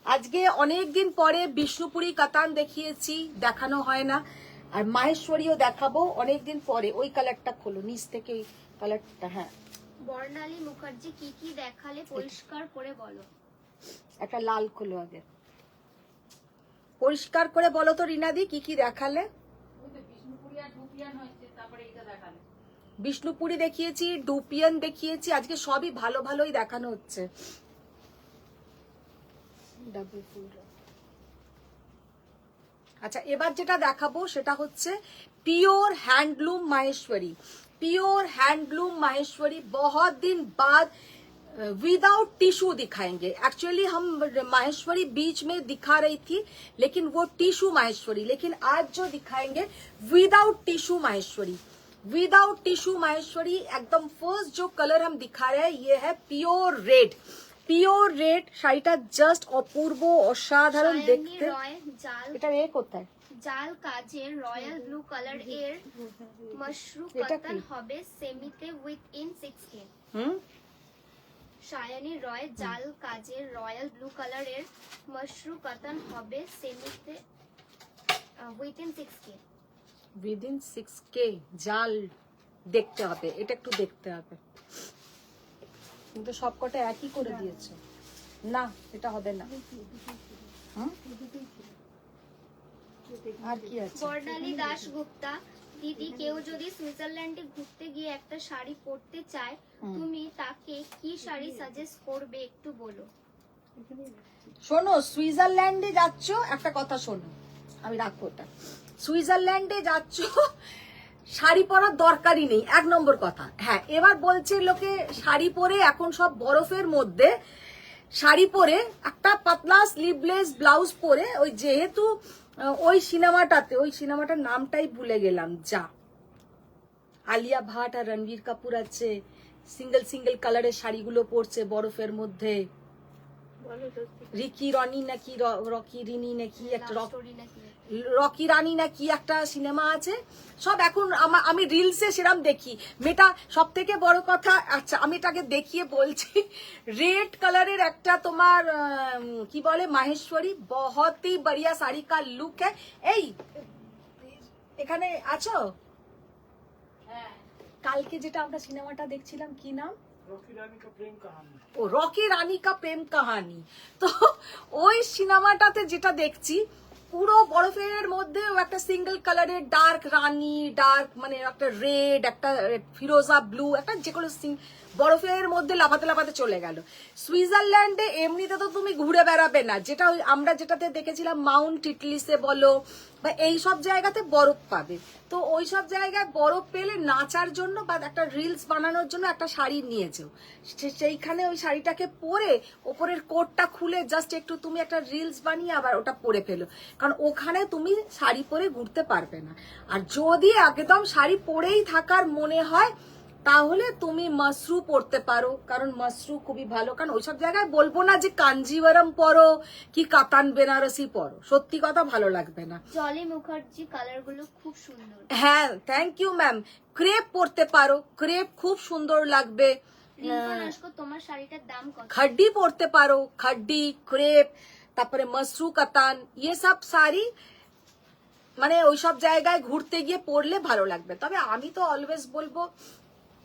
আজকে অনেকদিন পরে বিষ্ণুপুরি কাতান দেখিয়েছি, দেখানো হয় না, আর মাহেশ্বরীও দেখাবো অনেকদিন পরে। ওই কালারটা খোলো নিচ থেকে, ওই কালারটা। হ্যাঁ, বর্ণালী মুখার্জি কি কি দেখালে পরিষ্কার করে বলো। একটা লাল খোলো আগে, পরিষ্কার করে বলো তো রিনাদি কি কি দেখালে। বিষ্ণুপুরি দেখিয়েছি, ডুপিয়ান দেখিয়েছি, আজকে সবই ভালো ভালোই দেখানো হচ্ছে। আচ্ছা, এবার যেটা দেখাবো সেটা হচ্ছে pure handloom Maheshwari. Pure handloom Maheshwari बहुत दिन बाद विदाउट टिश्यू दिखाएंगे। एक्चुअली हम माहेश्वरी बीच में दिखा रही थी, लेकिन वो टिश्यू माहेश्वरी, लेकिन आज जो दिखाएंगे without tissue Maheshwari. Without tissue Maheshwari एकदम फर्स्ट जो कलर हम दिखा रहे हैं ये है प्योर रेड। পিওর রেড, শাড়িটা জাস্ট অপূর্ব অসাধারণ দেখতে। এটা রে কোথায়? জাল কাজের রয়্যাল ব্লু কালার এর মাশরু কাতান হবে সেমিতে উইথ ইন 6K। শায়ানি রয় জাল কাজের রয়্যাল ব্লু কালার এর মাশরু কাতান হবে সেমিতে with in 6K। Within 6K জাল দেখতে হবে, এটা একটু দেখতে হবে, কিন্তু সবকটা একই করে দিয়েছে না, এটা হবে না। আর কি আছে? বর্ণালী দাশগুপ্তা, দিদি কেউ যদি সুইজারল্যান্ডে ঘুরতে গিয়ে একটা শাড়ি পরতে চায় তুমি তাকে কি শাড়ি সাজেস্ট করবে একটু বলো। শোনো, সুইজারল্যান্ডে যাচ্ছ, একটা কথা শোনো, আমি রাখবো ওটা। সুইজারল্যান্ডে যাচ্ছ, শাড়ি পরার দরকারই নেই, 1 নম্বর কথা। হ্যাঁ, এবার বলছে লোকে শাড়ি পরে, এখন সব বরফের মধ্যে শাড়ি পরে একটা পাতলা স্লিভলেস ব্লাউজ পরে, ওই যেহেতু ওই সিনেমাটাতে, ওই সিনেমাটার নামটাই ভুলে গেলাম, যা আলিয়া ভাট আর রণবীর কাপুর আছে, সিঙ্গেল সিঙ্গেল কালারের শাড়িগুলো পরছে বরফের মধ্যে। রিকি রনি নাকি রকি রিনি নাকি একটা রকি রানী না কি একটা সিনেমা আছে, সব এখন আমি রিলসে সেরাম দেখি। মেয়েটা সব থেকে বড় কথা, আচ্ছা আমি এটাকে দেখিয়ে বলছি, রেড কালারের একটা তোমার কি বলে মাহেশ্বরী, বহুতই বড়িয়া শাড়ি কা লুক হ্যায়। এই এখানে আছো? কালকে যেটা আমরা সিনেমাটা দেখছিলাম কি নাম? রকি রানী কা প্রেম কাহানি। ও রকি রানী কা প্রেম কাহানি। তো ওই সিনেমাটাতে যেটা দেখছি, পুরো বরফের মধ্যে একটা সিঙ্গেল কালারের ডার্ক রানী, ডার্ক মানে একটা রেড, একটা ফিরোজা ব্লু, একটা যে কোনো বরফের মধ্যে লাফাতে লাফাতে চলে গেল। সুইজারল্যান্ডে এমনিতে তো তুমি ঘুরে বেড়াবে না, যেটা আমরা যেটাতে দেখেছিলাম মাউন্ট টিটলিসে বলো বা এই সব জায়গাতে বরফ পাবে। তো ওই সব জায়গায় বরফ পেলে নাচার জন্য বা একটা রিলস বানানোর জন্য একটা শাড়ি নিয়েছো, সেইখানে ওই শাড়িটাকে পরে ওপরের কোটটা খুলে জাস্ট একটু তুমি একটা রিলস বানিয়ে আবার ওটা পরে ফেলো, কারণ ওখানে তুমি শাড়ি পরে ঘুরতে পারবে না। আর যদি একদম শাড়ি পরেই থাকার মনে হয় তাহলে তুমি মাসরু পরতে পারো, কারণ মাসরু খুবই ভালো। কারণ ওইসব জায়গায় বলবো না যে কাঞ্জিভারম পরো কি কাতান বেনারসি পরো, সত্যি কথা ভালো লাগবে না। জলি মুখার্জি কালার গুলো খুব সুন্দর। হ্যাঁ, থ্যাংক ইউ ম্যাম। ক্রেপ পরতে পারো, ক্রেপ খুব সুন্দর লাগবে। তোমার শাড়িটার দাম কত? খড্ডি পরতে পারো, খড্ডি, ক্রেপ, তারপরে মাসরু কাতান, ইয়ে সব শাড়ি মানে ওইসব জায়গায় ঘুরতে গিয়ে পরলে ভালো লাগবে। তবে আমি তো অলওয়েজ বলবো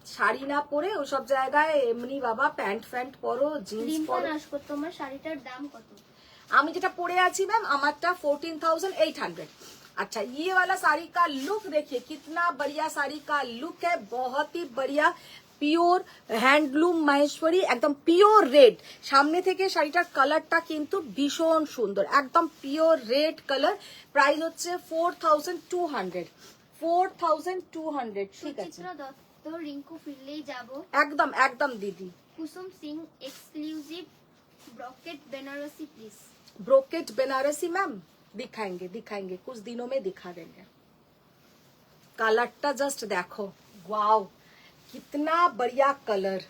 শাড়ি না পরে ওইসব জায়গায় এমনি বাবা প্যান্ট ফ্যান্ট পরো, জিন্স পরো। তোমার শাড়িটার দাম কত? আমি যেটা পরে আছি ম্যাম, আমারটা 14,800। अच्छा, ये वाला साड़ी का लुक देखिए, कितना बढ़िया साड़ी का लुक है, बहुत ही बढ़िया পিওর হ্যান্ডলুম মাহেশ্বরী, একদম পিওর রেড। সামনে থেকে শাড়িটার কালারটা কিন্তু ভীষণ সুন্দর, একদম পিওর রেড কালার। প্রাইস হচ্ছে 4,200। 4,200, ঠিক আছে। দত্ত, রিঙ্কু ফিরলেই যাব। একদম একদম দিদি। Kusum Singh exclusive brocade Banarasi please. Brocade Banarasi ma'am दिखाएंगे, दिखाएंगे, कुछ दिनों में दिखा देंगे। कलरটা जस्ट देखो, वाओ कितना बढ़िया कलर।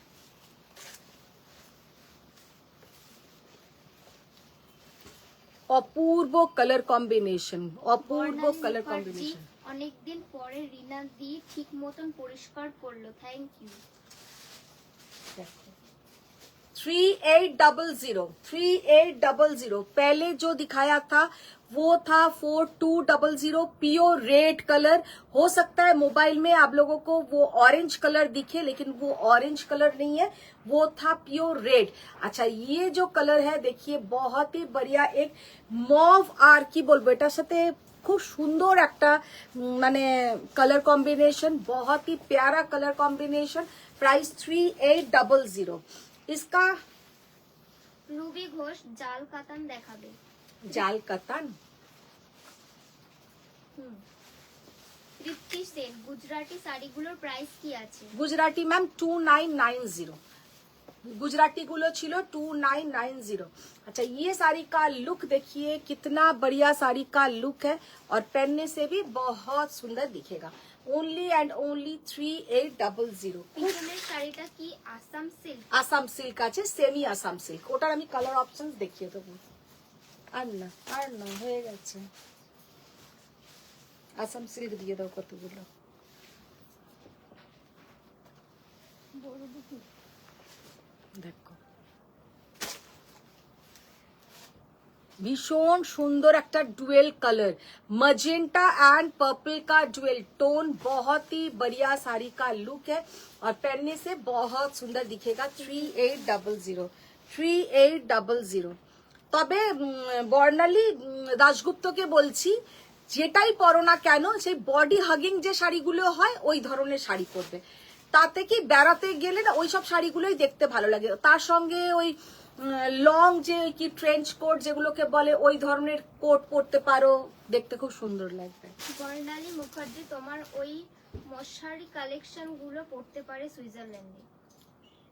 অপূর্ব কালার কম্বিনেশন, অপূর্ব কালার কম্বিনেশন। অনেকদিন পরে রিনা দি ঠিক মতন পরিষ্কার করলো, থ্যাংক ইউ। 3800, 3800। पहले जो दिखाया था वो था 4200, प्योर रेड कलर। हो सकता है मोबाइल में आप लोगों को वो ऑरेंज कलर दिखे, लेकिन वो ऑरेंज कलर नहीं है, वो था प्योर रेड। अच्छा, ये जो कलर है देखिए, बहुत ही बढ़िया एक मॉव আর কি বলবো, এটার সাথে খুব সুন্দর একটা মানে কালার কম্বিনেশন, बहुत ही प्यारा कलर कॉम्बिनेशन। प्राइस 3800। इसका রুবি ঘোষ জাল কাতান দেখাবে। জাল কাতান। তৃপ্তি সেন, গুজরাটি শাড়িগুলোর প্রাইস কি আছে? গুজরাটি ম্যাম 2990। गुजराती गुलो छिलो 2990। अच्छा ये साड़ी का लुक देखिए, कितना बढ़िया साड़ी का लुक है और पहनने से भी बहुत सुंदर दिखेगा। Only and only 3800। পিছনের শাড়িটা কি আসাম সিল্ক? আসাম সিল্ক আছে, সেমি আসাম সিল্ক। ওটার আমি কালার অপশন দেখিয়ে দেবো। আর না হয়ে গেছে। আসাম সিল্ক দিয়ে দাও কতগুলো। দেখো भीषण सुंदर एक dual colour, magenta and purple का डुएल टोन, बहुत ही बढ़िया साड़ी का लुक है और पहनने से बहुत सुंदर दिखेगा। 3800। তবে বর্ণালী দাশগুপ্তকে বলছি, যেটাই পরো না কেন সেই বডি হাগিং যে শাড়িগুলো হয় ওই ধরনের শাড়ি পরবে। তাতে কি বেড়াতে গেলে না ওই সব শাড়িগুলোই দেখতে ভালো লাগে। তার সঙ্গে ওই লং যে কি ট্রেঞ্চ কোট যেগুলোকে বলে ওই ধরনের কোট পরতে পারো, দেখতে খুব সুন্দর লাগবে। বর্ণালী মুখার্জি তোমার ওই মশারি কালেকশন গুলো পড়তে পারে সুইজারল্যান্ডে।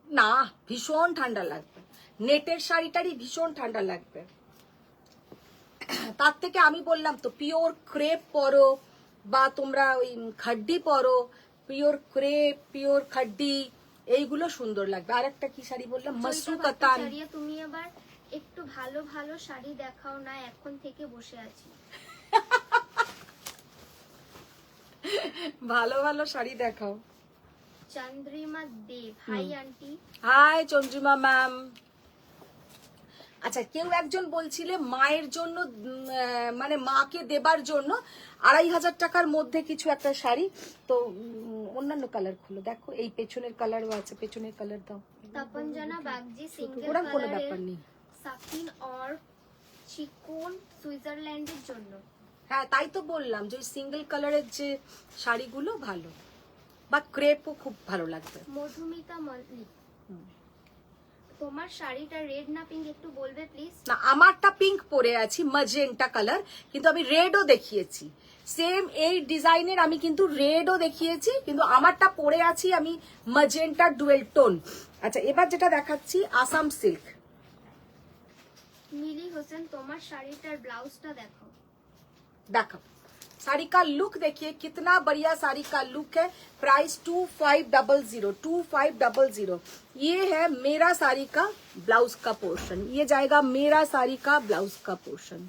না, ভীষণ ঠান্ডা লাগবে। নেটের শাড়িটারই ভীষণ ঠান্ডা লাগবে। তার থেকে আমি বললাম তো পিওর ক্রেপ পরো বা তোমরা ওই খাড্ডি পরো, পিওর ক্রেপ পিওর খাড্ডি এইগুলো সুন্দর লাগবে। আর একটা কি শাড়ি বললাম, মসরু কাতান। তুমি আবার একটু ভালো ভালো শাড়ি দেখাও না, এখন থেকে বসে আছি। ভালো ভালো শাড়ি দেখাও। Chandrima Dev, hi aunty. Hi Chandrima ma'am. আচ্ছা কেউ একজন বলছিলে মায়ের জন্য মানে মাকে দেবার জন্য 2500 টাকার মধ্যে কিছু একটা শাড়ি, তো অন্যান্য কালার খুলো দেখো, এই পেছনের কালারও আছে, পেছনের কালার দাও। তপনজানা বাগজি সিঙ্গেল ওরকম কোনো কালারের ব্যাপার নেই। সাফিন অর চিকন সুইজারল্যান্ডের জন্য। হ্যাঁ তাই তো বললাম যে সিঙ্গেল কালারের যে শাড়িগুলো ভালো, বা ক্রেপও খুব ভালো লাগবে। মধুমিতা মল্লিক, তোমার শাড়িটা রেড না পিঙ্ক একটু বলবে প্লিজ? না আমারটা পিঙ্ক পরে আছি, ম্যাজেন্টা কালার, কিন্তু আমি রেডও দেখিয়েছি। সেম এই ডিজাইনের আমি কিন্তু রেডও দেখিয়েছি, কিন্তু আমারটা পরে আছি আমি ম্যাজেন্টা ডুয়েল টোন। আচ্ছা এবার যেটা দেখাচ্ছি আসাম সিল্ক। মিলি হোসেন, তোমার শাড়িটার ব্লাউজটা দেখো। देखो साड़ी का लुक देखिए, कितना बढ़िया साड़ी का लुक है। प्राइस 2500। ये है मेरा साड़ी का ब्लाउज का पोर्शन, ये जाएगा मेरा साड़ी का ब्लाउज का पोर्शन।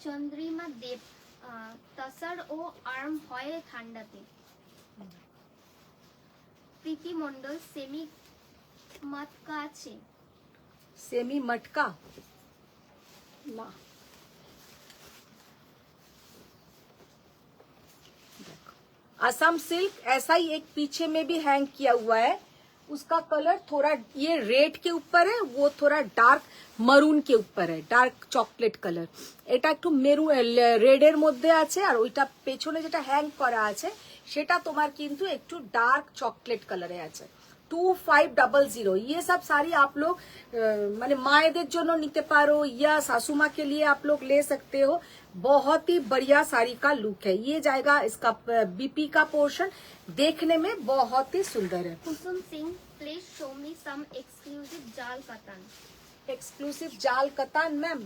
চন্দ্রিমা দেব, তাসার ও আর্ম হয় ঠান্ডাতে। প্রীতি মন্ডল, সেমি মাতকা আছে? सेमी मटका ना, असम सिल्क ऐसा ही एक पीछे में भी हैंग किया हुआ है। उसका कलर थोड़ा ये रेड के ऊपर है, वो थोड़ा डार्क मरून के ऊपर है, डार्क चॉकलेट कलर। এটা একটু মেরু রেডের মধ্যে আছে, আর ওইটা পেছনে যেটা হ্যাং করা আছে সেটা তোমার কিন্তু একটু ডার্ক চকলেট কালারে আছে। 2500। ये सब साड़ी आप लोग माने मायेদের জন্য নিতে পারো या सासू माँ के लिए आप लोग ले सकते हो। बहुत ही बढ़िया साड़ी का लुक है। ये जाएगा इसका बीपी का पोर्शन, देखने में बहुत ही सुंदर है। Kusum Singh, please show me some exclusive जाल कतान। एक्सक्लूसिव जाल कतान मैम,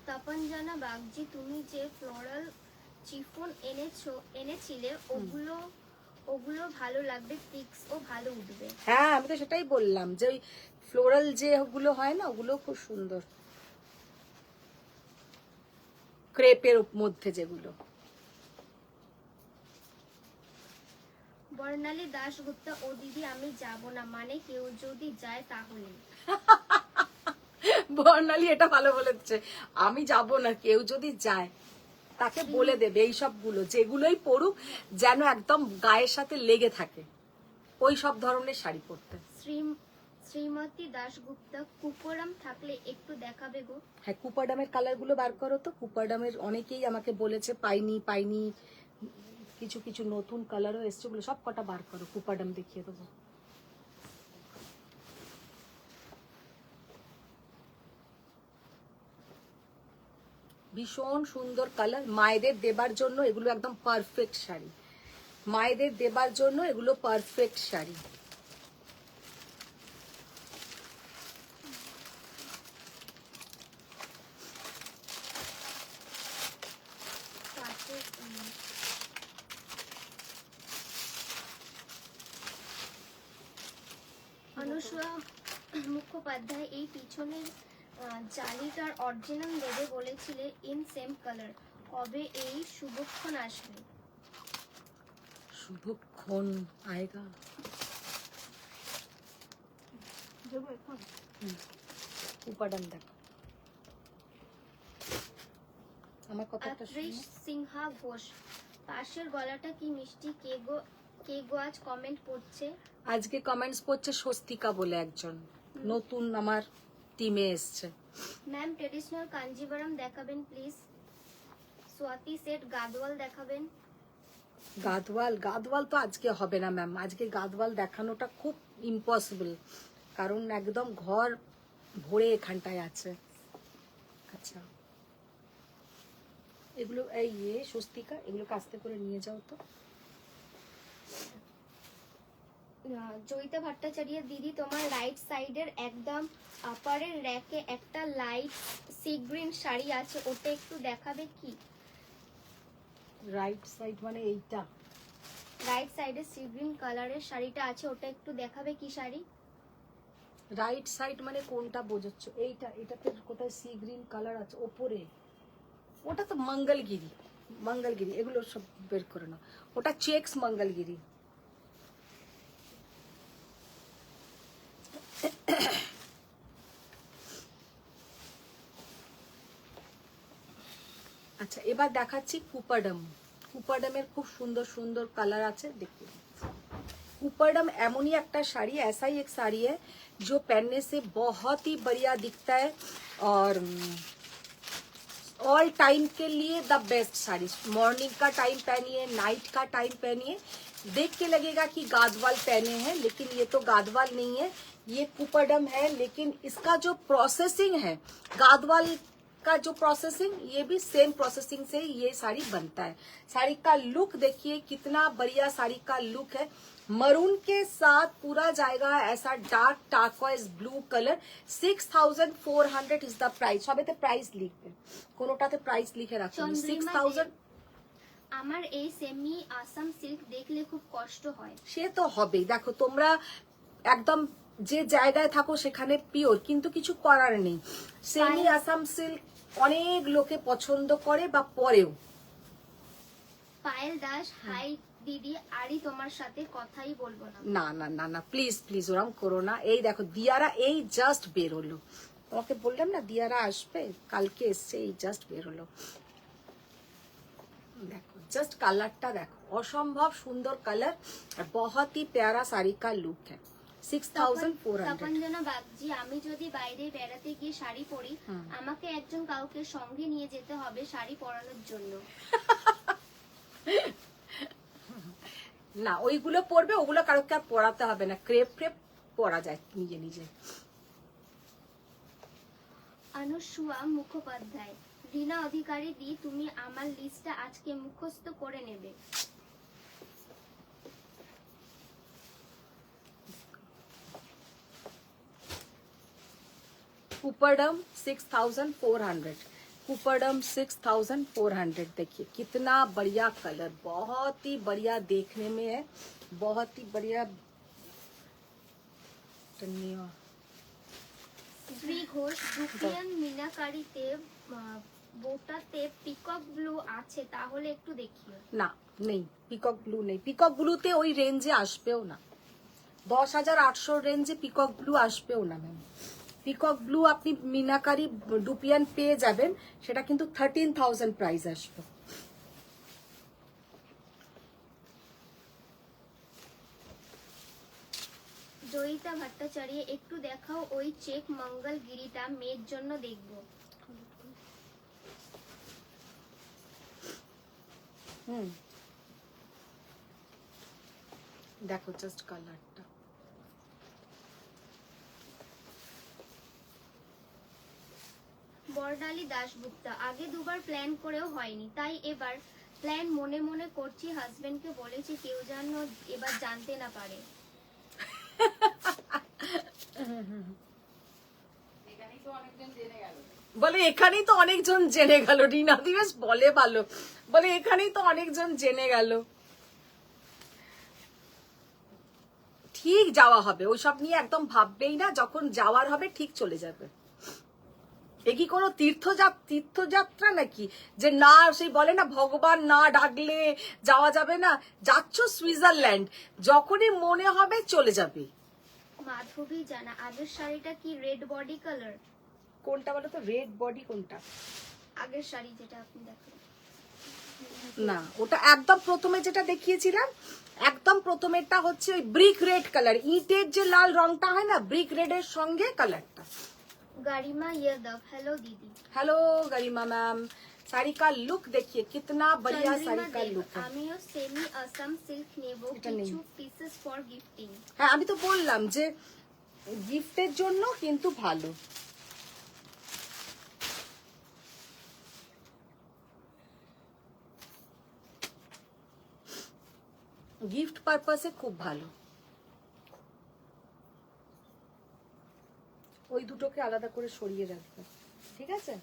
তপনজানা বাগজি, তুমি যে ফ্লোরাল চিফন এনেছিলে ওগুলো ভালো লাগবে, পিক্স ও ভালো উঠবে। হ্যাঁ আমি তো সেটাই বললাম যে ওই ফ্লোরাল যেগুলো হয় না ওগুলো খুব সুন্দর, ক্রেপের মধ্যে যেগুলো। বর্ণালী দাশগুপ্তা, ও দিদি আমি যাব না, মানে কেউ যদি যায় তাহলে। বর্ণালী এটা ভালো বলেছে, আমি যাব না, কেউ যদি যায় তাকে বলে দেবে এই সবগুলো যেগুলোই পরুক যেন একদম গায়ের সাথে লেগে থাকে, ওই সব ধরনের শাড়ি পরতে। শ্রীমতী দাশগুপ্তা, কুপরম থাকলে একটু দেখাবে গো। হ্যাঁ কুপারডামের কালার গুলো বার করো তো। কুপারডামের অনেকেই আমাকে বলেছে পাইনি, কিছু কিছু নতুন কালারও এসছে, ওগুলো সব কটা বার করো, কুপারডাম দেখিয়ে দেবো। ভীষণ সুন্দর কালার, মায়েদের দেবার জন্য এগুলো একদম পারফেক্ট শাড়ি, মায়েদের দেবার জন্য এগুলো পারফেক্ট শাড়ি। অনুসূয়া মুখোপাধ্যায় এই পিছনের জালিটার অরিজিনাল দেবে বলেছিলে ইন সেম কালার, কবে এই শুভক্ষণ আসবে? শুভক্ষণ আয়েগা। উপাদান দেখো, আমার কথাটা আত্রিশ সিনহা ঘোষ, পাশের গলাটা কি মিষ্টি, কে গো আজ কমেন্ট করছে? আজকে কমেন্টস করছে স্বস্তিকা বলে একজন নতুন আমার টিমে এসছে। ম্যাম ট্রেডিশনাল কাঞ্জিভারাম দেখাবেন প্লিজ। স্বাতি সেট গাদওয়াল দেখাবেন। গাদওয়াল তো আজকে হবে না ম্যাম, আজকে গাদওয়াল দেখানোটা খুব ইম্পসিবল, কারণ একদম ঘর ভরে এখানটায় আছে। আচ্ছা এগুলো এই স্বস্তিকা, এগুলোকে আস্তে করে নিয়ে যাও তো। জয়িতা ভট্টাচার্য, দিদি তোমার রাইট সাইডের একদম আপারের র্যাকে একটা লাইট সি গ্রিন শাড়ি আছে, ওটা একটু দেখাবে কি? রাইট সাইড মানে এইটা? রাইট সাইডে সি গ্রিন কালারের শাড়িটা আছে, ওটা একটু দেখাবে কি শাড়ি? রাইট সাইড মানে কোনটা বোঝাচ্ছ? এইটা, এটাতে কোথায় সি গ্রিন কালার আছে ওপরে? ওটা তো মঙ্গলগিরি, মঙ্গলগিরি এগুলো সব বের করে নাও, ওটা চেক্স মঙ্গলগিরি। আচ্ছা এবার দেখাচ্ছি কুপাডাম। কুপাডামের খুব সুন্দর সুন্দর কালার আছে, দেখুন। कुपरडम एमोनी एक साड़ी, ऐसा ही एक साड़ी है जो पहनने से बहुत ही बढ़िया दिखता है और ऑल टाइम के लिए द बेस्ट साड़ी। मॉर्निंग का टाइम पहनिए, नाइट का टाइम पहनिए, देख के लगेगा कि गादवाल पहने हैं, लेकिन ये तो गादवाल नहीं है, ये कुपरडम है। लेकिन इसका जो प्रोसेसिंग है, गादवाल का जो प्रोसेसिंग, ये भी सेम प्रोसेसिंग से ये साड़ी बनता है। साड़ी का लुक देखिए कितना बढ़िया साड़ी का लुक है। मरून के साथ पूरा जाएगा ऐसा dark turquoise blue colour. 6400 is the price. সবেতে প্রাইস লিখবে, কোনোটাতে প্রাইস লিখে রাখুন। 6000। আমার এই সেমি আসাম সিল্ক দেখলে খুব কষ্ট হয়। সে তো হবেই, দেখো তোমরা একদম যে জায়গায় থাকো সেখানে পিওর, কিন্তু কিছু করার নেই। সেমি আসাম সিল্ক অনেক লোকে পছন্দ করে বা পরেও। পায়েল দাস, হাই দিদি, আরি তোমার সাথে কথাই বলবো না। না না না না, প্লিজ প্লিজ ওরম করো না। এই দেখো দিয়ারা এই জাস্ট বের হলো, তোমাকে বললাম না দিয়ারা আসবে, কালকে এসছে, এই জাস্ট বের হলো। দেখো জাস্ট কালারটা দেখো, অসম্ভব সুন্দর কালার আর बहुत ही प्यारा साड़ी का लुक है। 6400। তপঞ্জনা বাগজি, আমি যদি বাইরে বেড়াতে গিয়ে শাড়ি পরি, আমাকে একজন কাউকে সঙ্গে নিয়ে যেতে হবে শাড়ি পরানোর জন্য। না ওইগুলো পরবে, ওগুলো কারোকে আর পরাতে হবে না, ক্রেপ ক্রেপ পরা যায় নিজে নিজে। অনুসুয়া মুখোপাধ্যায়, রিনা অধিকারী দি, তুমি আমার লিস্টটা আজকে মুখস্থ করে নেবে। कुपरडम 6400, कुपरडम 6400। देखिए कितना बढ़िया कलर, बहुत ही बढ़िया देखने में है, बहुत ही बढ़िया। Shri Ghosh, dupion মিনাকারিতে বোটাতে peacock blue আছে, তাহলে একটু দেখিও। না নেই, পিকক ব্লু নেই। পিকক ব্লুতে ওই রেঞ্জে আসবেও না, 10800 রেঞ্জে পিকক ব্লু আসবেও না ম্যাম। পিকক ব্লু আপনি মিনাকারি ডুপিয়ান পেয়ে যাবেন, সেটা কিন্তু 13000 প্রাইস আসবে। জয়িতা ভট্টাচার্য, একটু দেখাও ওই চেক মঙ্গলগিরিটা, মেয়ের জন্য দেখবো। দেখো জাস্ট কালারটা, বর্ণালী বর্ণালী দাশগুপ্তা, আগে দুবার প্ল্যান করেও হয়নি, তাই এবার প্ল্যান মনে মনে করছি। হাজবেন্ডকে বলেছি কেউ যেন এবার জানতে না পারে। এখানেই তো অনেকজন জেনে গেল। বলে এখানেই তো অনেকজন জেনে গেল। রিনা দিবেশ বলে ভালো, বলে এখানেই তো অনেকজন জেনে গেল। ঠিক যাওয়া হবে, ওইসব নিয়ে একদম ভাববেই না, যখন যাওয়ার হবে ঠিক চলে যাবে। এ কি কোনো তীর্থযাত্রা নাকি যে না, সেই বলে না ভগবান না ডাকলে যাওয়া যাবে না? যাচ্ছ সুইজারল্যান্ড, যখনই মনে হবে চলে যাবে। মাধবী জানা, আগের শাড়িটা কি রেড বডি কালার? কোনটা বলো তো, রেড বডি কোনটা? আগের শাড়ি যেটা আপনি দেখালেন। না, ওটা একদম প্রথমে যেটা দেখিয়েছিলাম, একদম প্রথমেরটা হচ্ছে ওই ব্রিক রেড কালার, ইটের যে লাল রংটা হয় না, ব্রিক রেডের সঙ্গে কালারটা। गरिमा यादव, हेलो दीदी। हेलो गरिमा मैम, साड़ी का लुक देखिए कितना बढ़िया साड़ी চন্দ্রিমা का দেব, लुक है। আমিও সেমি আসাম সিল্ক নেব, এটা নেই। কিছু পিসেস ফর গিফটিং। হ্যাঁ, আমি তো বললাম যে গিফটের জন্য কিন্তু ভালো। গিফট পারপাসে খুব ভালো। ওই দুটোকে আলাদা করে সরিয়ে রাখবে, ঠিক আছে?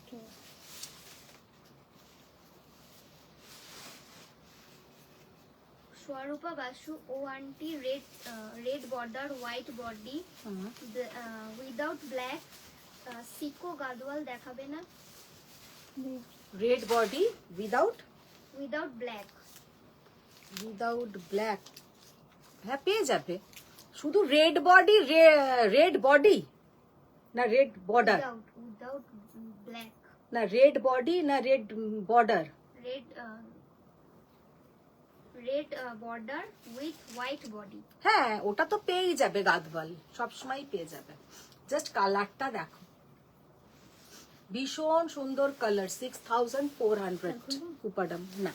স্বরূপা বাসু, ও aunty red border white body without black, সিকো গাদওয়াল দেখাবে না? Red body without black. Black, হ্যাঁ পেয়ে যাবে। শুধু রেড বডি না রেড বর্ডার, উইদাউট ব্ল্যাক। না রেড বডি না red border, red border with white body. হ্যাঁ ওটা তো পেয়েই যাবে, গাদওয়াল সবসময় পেয়ে যাবে। জাস্ট কালারটা দেখো, ভীষণ সুন্দর কালার। 6400 কুপাডাম। না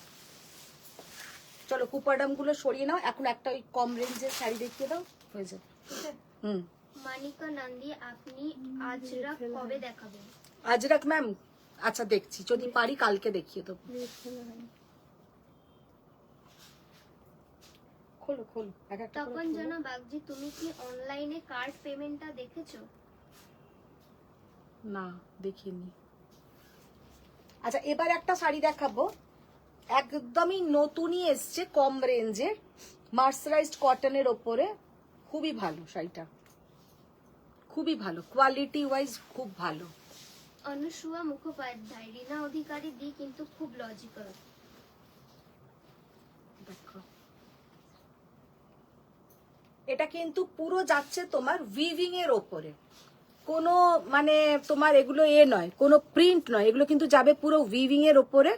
চলো কুপাডাম গুলো সরিয়ে নাও, এখন একটা ওই কম রেঞ্জের শাড়ি দেখিয়ে দাও, হয়ে যাবে। হুম, মানিকা নন্দী, আপনি আজরাক কবে দেখাবেন? আজরাক ম্যাম, আচ্ছা দেখছি, যদি পারি কালকে দেখিয়ে দেবো। খোলো খোলো এক একটা করে তপন খোলো। জানা বাগজি, তুমি কি অনলাইনে কার্ড পেমেন্টটা দেখেছো? না দেখিনি। আচ্ছা এবার একটা শাড়ি দেখাবো, একদমই নতুনই এসছে, কম রেঞ্জের, মার্সারাইজড কটনের ওপরে। খুবই ভালো শাড়িটা, খুবই ভালো, কোয়ালিটি ওয়াইজ খুব ভালো। অনুসুয়া মুখোপাধ্যায়, রিনা অধিকারী দি কিন্তু খুব লজিক্যাল। দেখো এটা কিন্তু পুরো যাচ্ছে তোমার উইভিং এর ওপরে, কোনো মানে তোমার এগুলো নয়, কোনো প্রিন্ট নয়, এগুলো কিন্তু যাবে পুরো উইভিং এর ওপরে।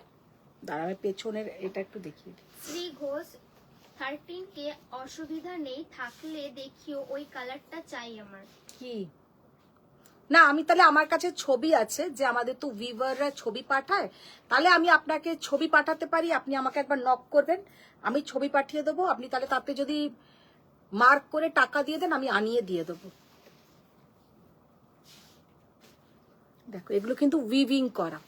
দাঁড়াবে পেছনের এটা একটু দেখিয়ে দিই। শ্রী ঘোষ, 13K অসুবিধা নেই, থাকলে দেখিও, ওই কালারটা চাই আমার। কি না, আমি তাহলে আমার কাছে ছবি আছে, যে আমাদের তো ভিভাররা ছবি পাঠায়, তাহলে আমি আপনাকে ছবি পাঠাতে পারি, আপনি আমাকে একবার নক করবেন, আমি ছবি পাঠিয়ে দেবো, আপনি তাহলে তাতে যদি মার্ক করে টাকা দিয়ে দেন আমি আনিয়ে দিয়ে দেবো। দেখো এগুলো কিন্তু উইভিং করা,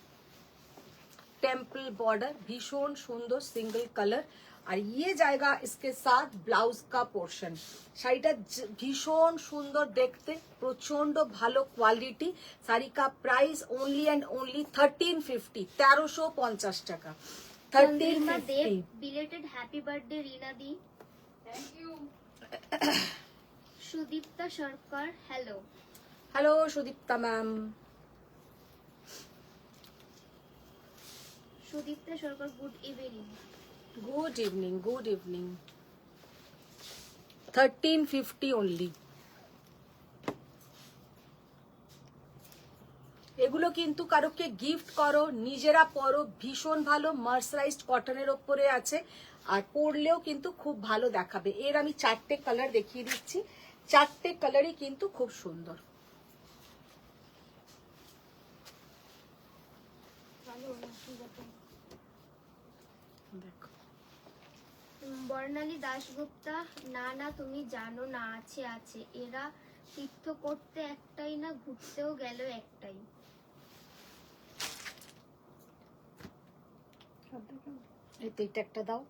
टेम्पल बॉर्डर, भीषण सुंदर सिंगल कलर, और ये जाएगा इसके साथ ब्लाउज का पोर्शन। শাড়িটা ভীষণ সুন্দর দেখতে, প্রচন্ড ভালো কোয়ালিটি। শাড়ি का प्राइस ओनली एंड ओनली 1350, 1350 টাকা। Chandrima Dev, 1350। Belated happy birthday Rina দি। Thank you. Sudipta Sarkar, hello. Hello Sudipta ma'am. Sudipta Sarkar, good evening. Good evening, good evening. 1350 only. এগুলো কিন্তু কারোকে গিফট করো, নিজেরা পরো, ভীষণ ভালো, মার্সারাইজড কটনের ওপরে আছে, আর পরলেও কিন্তু খুব ভালো দেখাবে। এর আমি 4টে কালার দেখিয়ে দিচ্ছি, 4টে কালারই কিন্তু খুব সুন্দর। দেখো বর্ণালী দাশগুপ্তা, না না তুমি জানো না, আছে আছে, এরা তীর্থ করতে একটাই না, ঘুরতেও গেল একটাই। তো এটা একটা দাও।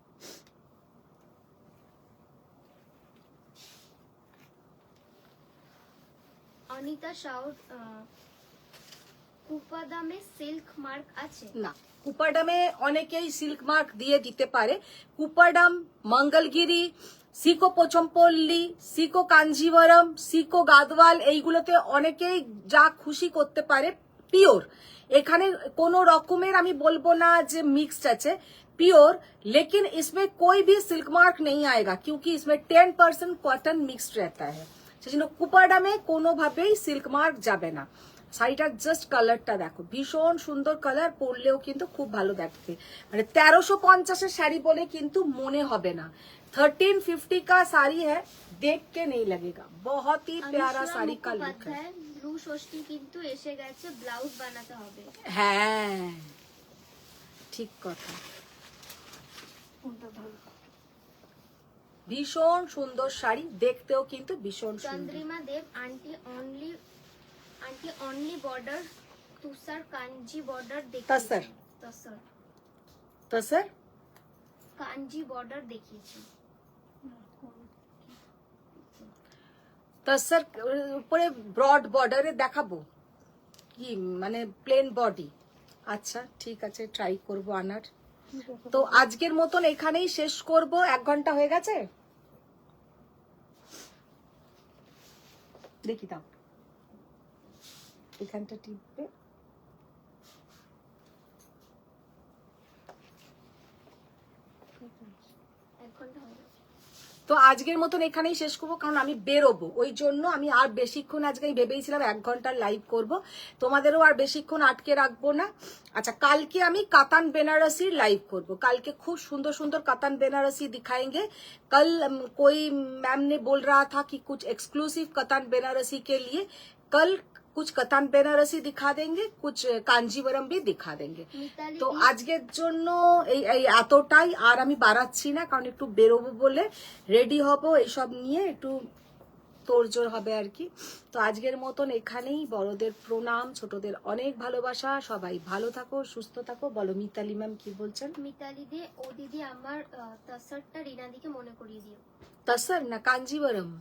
অনিতা সাউথ কুপাদামে সিল্ক মার্ক আছে? না, কুপাডামে অনেকেই সিল্ক মার্ক দিয়ে দিতে পারে। কুপাডাম, মঙ্গলগিরি, সিকো পোচমপল্লী, সিকো কাঞ্জিভরম, সিকো গাদওয়াল, এইগুলোতে অনেকেই যা খুশি করতে পারে। পিওর, এখানে কোনো রকমের আমি বলবো না যে মিক্সড আছে, प्योर, लेकिन इसमें कोई भी सिल्क मार्क नहीं आएगा क्योंकि इसमें 10% कॉटन मिक्सड रहता है। সেজন্য কুপাডামে কোনোভাবেই সিল্ক মার্ক যাবে না। শাড়িটার জাস্ট কালারটা দেখো, ভীষণ সুন্দর কালার, পরলেও কিন্তু খুব ভালো দেখতে। মানে 1350 শাড়ি বলে কিন্তু মনে হবে না। 1350 का साड़ी है, देख के नहीं लगेगा। बहुत ही प्यारा साड़ी का लुक है। ব্লু ষষ্ঠী কিন্তু এসে গেছে, ব্লাউজ বানাতে হবে। হ্যাঁ, ঠিক কথা। ভীষণ সুন্দর শাড়ি, দেখতেও কিন্তু ভীষণ সুন্দর। চন্দ্রিমা দেব, আন্টি অনলি বর্ডার তুষার কাঞ্জি বর্ডার দেখিয়েছে। তসর কাঞ্জি বর্ডার দেখিয়েছে। তসর উপরে ব্রড বর্ডারে দেখাবো কি, মানে প্লেন বডি? আচ্ছা ঠিক আছে, ট্রাই করব আনার। তো আজকের মতন এখানেই শেষ করব। 1 ঘন্টা হয়ে গেছে, দেখি দাও এখানটা টিপবে। তো আজকের মতন এখানেই শেষ করবো, কারণ আমি বেরোবো, ওই জন্য আমি আর বেশিক্ষণ আজকে ভেবেছিলাম 1 ঘন্টার লাইভ করব, তোমাদেরও আর বেশিক্ষণ আটকে রাখবো না। আচ্ছা, কালকে আমি কাতান বেনারসির লাইভ করব। কালকে খুব সুন্দর সুন্দর কাতান बेनारसी दिखाएंगे। कल कोई मैम ने बोल रहा था कि कुछ एक्सक्लूसिव कातान बेनारसी के लिए कल कुछ कातान बेनारसी दिखा देंगे, कुछ कांजीवरम भी दिखा देंगे। তো আজকের জন্য এই এতটাই, আর আমি বাড়াচ্ছি না, কারণ একটু বেরোবো বলে রেডি হব, এইসব নিয়ে একটু তোড়জোড় হবে আর কি। তো আজকের মতন এখানেই, বড়দের প্রণাম, ছোটদের অনেক ভালোবাসা, সবাই ভালো থাকো, সুস্থ থাকো। বলো মিতালি ম্যাম কি বলছেন? মিতালি দি, ও দিদি আমার তসরটা রিনাদিকে মনে করিয়ে দিও। তসর না কাঞ্জিবরম?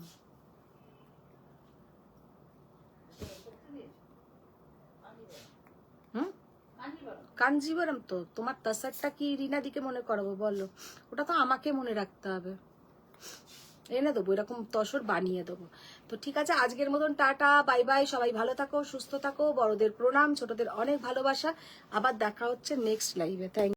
কাঞ্জিবরম। তো তোমার তসরটা কি রিনাদিকে মনে করাবো বলো? ওটা তো আমাকে মনে রাখতে হবে, এনে দেবো, এরকম তসর বানিয়ে দেবো। তো ঠিক আছে, আজকের মতন টাটা, বাই বাই, সবাই ভালো থাকো, সুস্থ থাকো, বড়দের প্রণাম, ছোটদের অনেক ভালোবাসা। আবার দেখা হচ্ছে নেক্সট লাইভে। থ্যাংক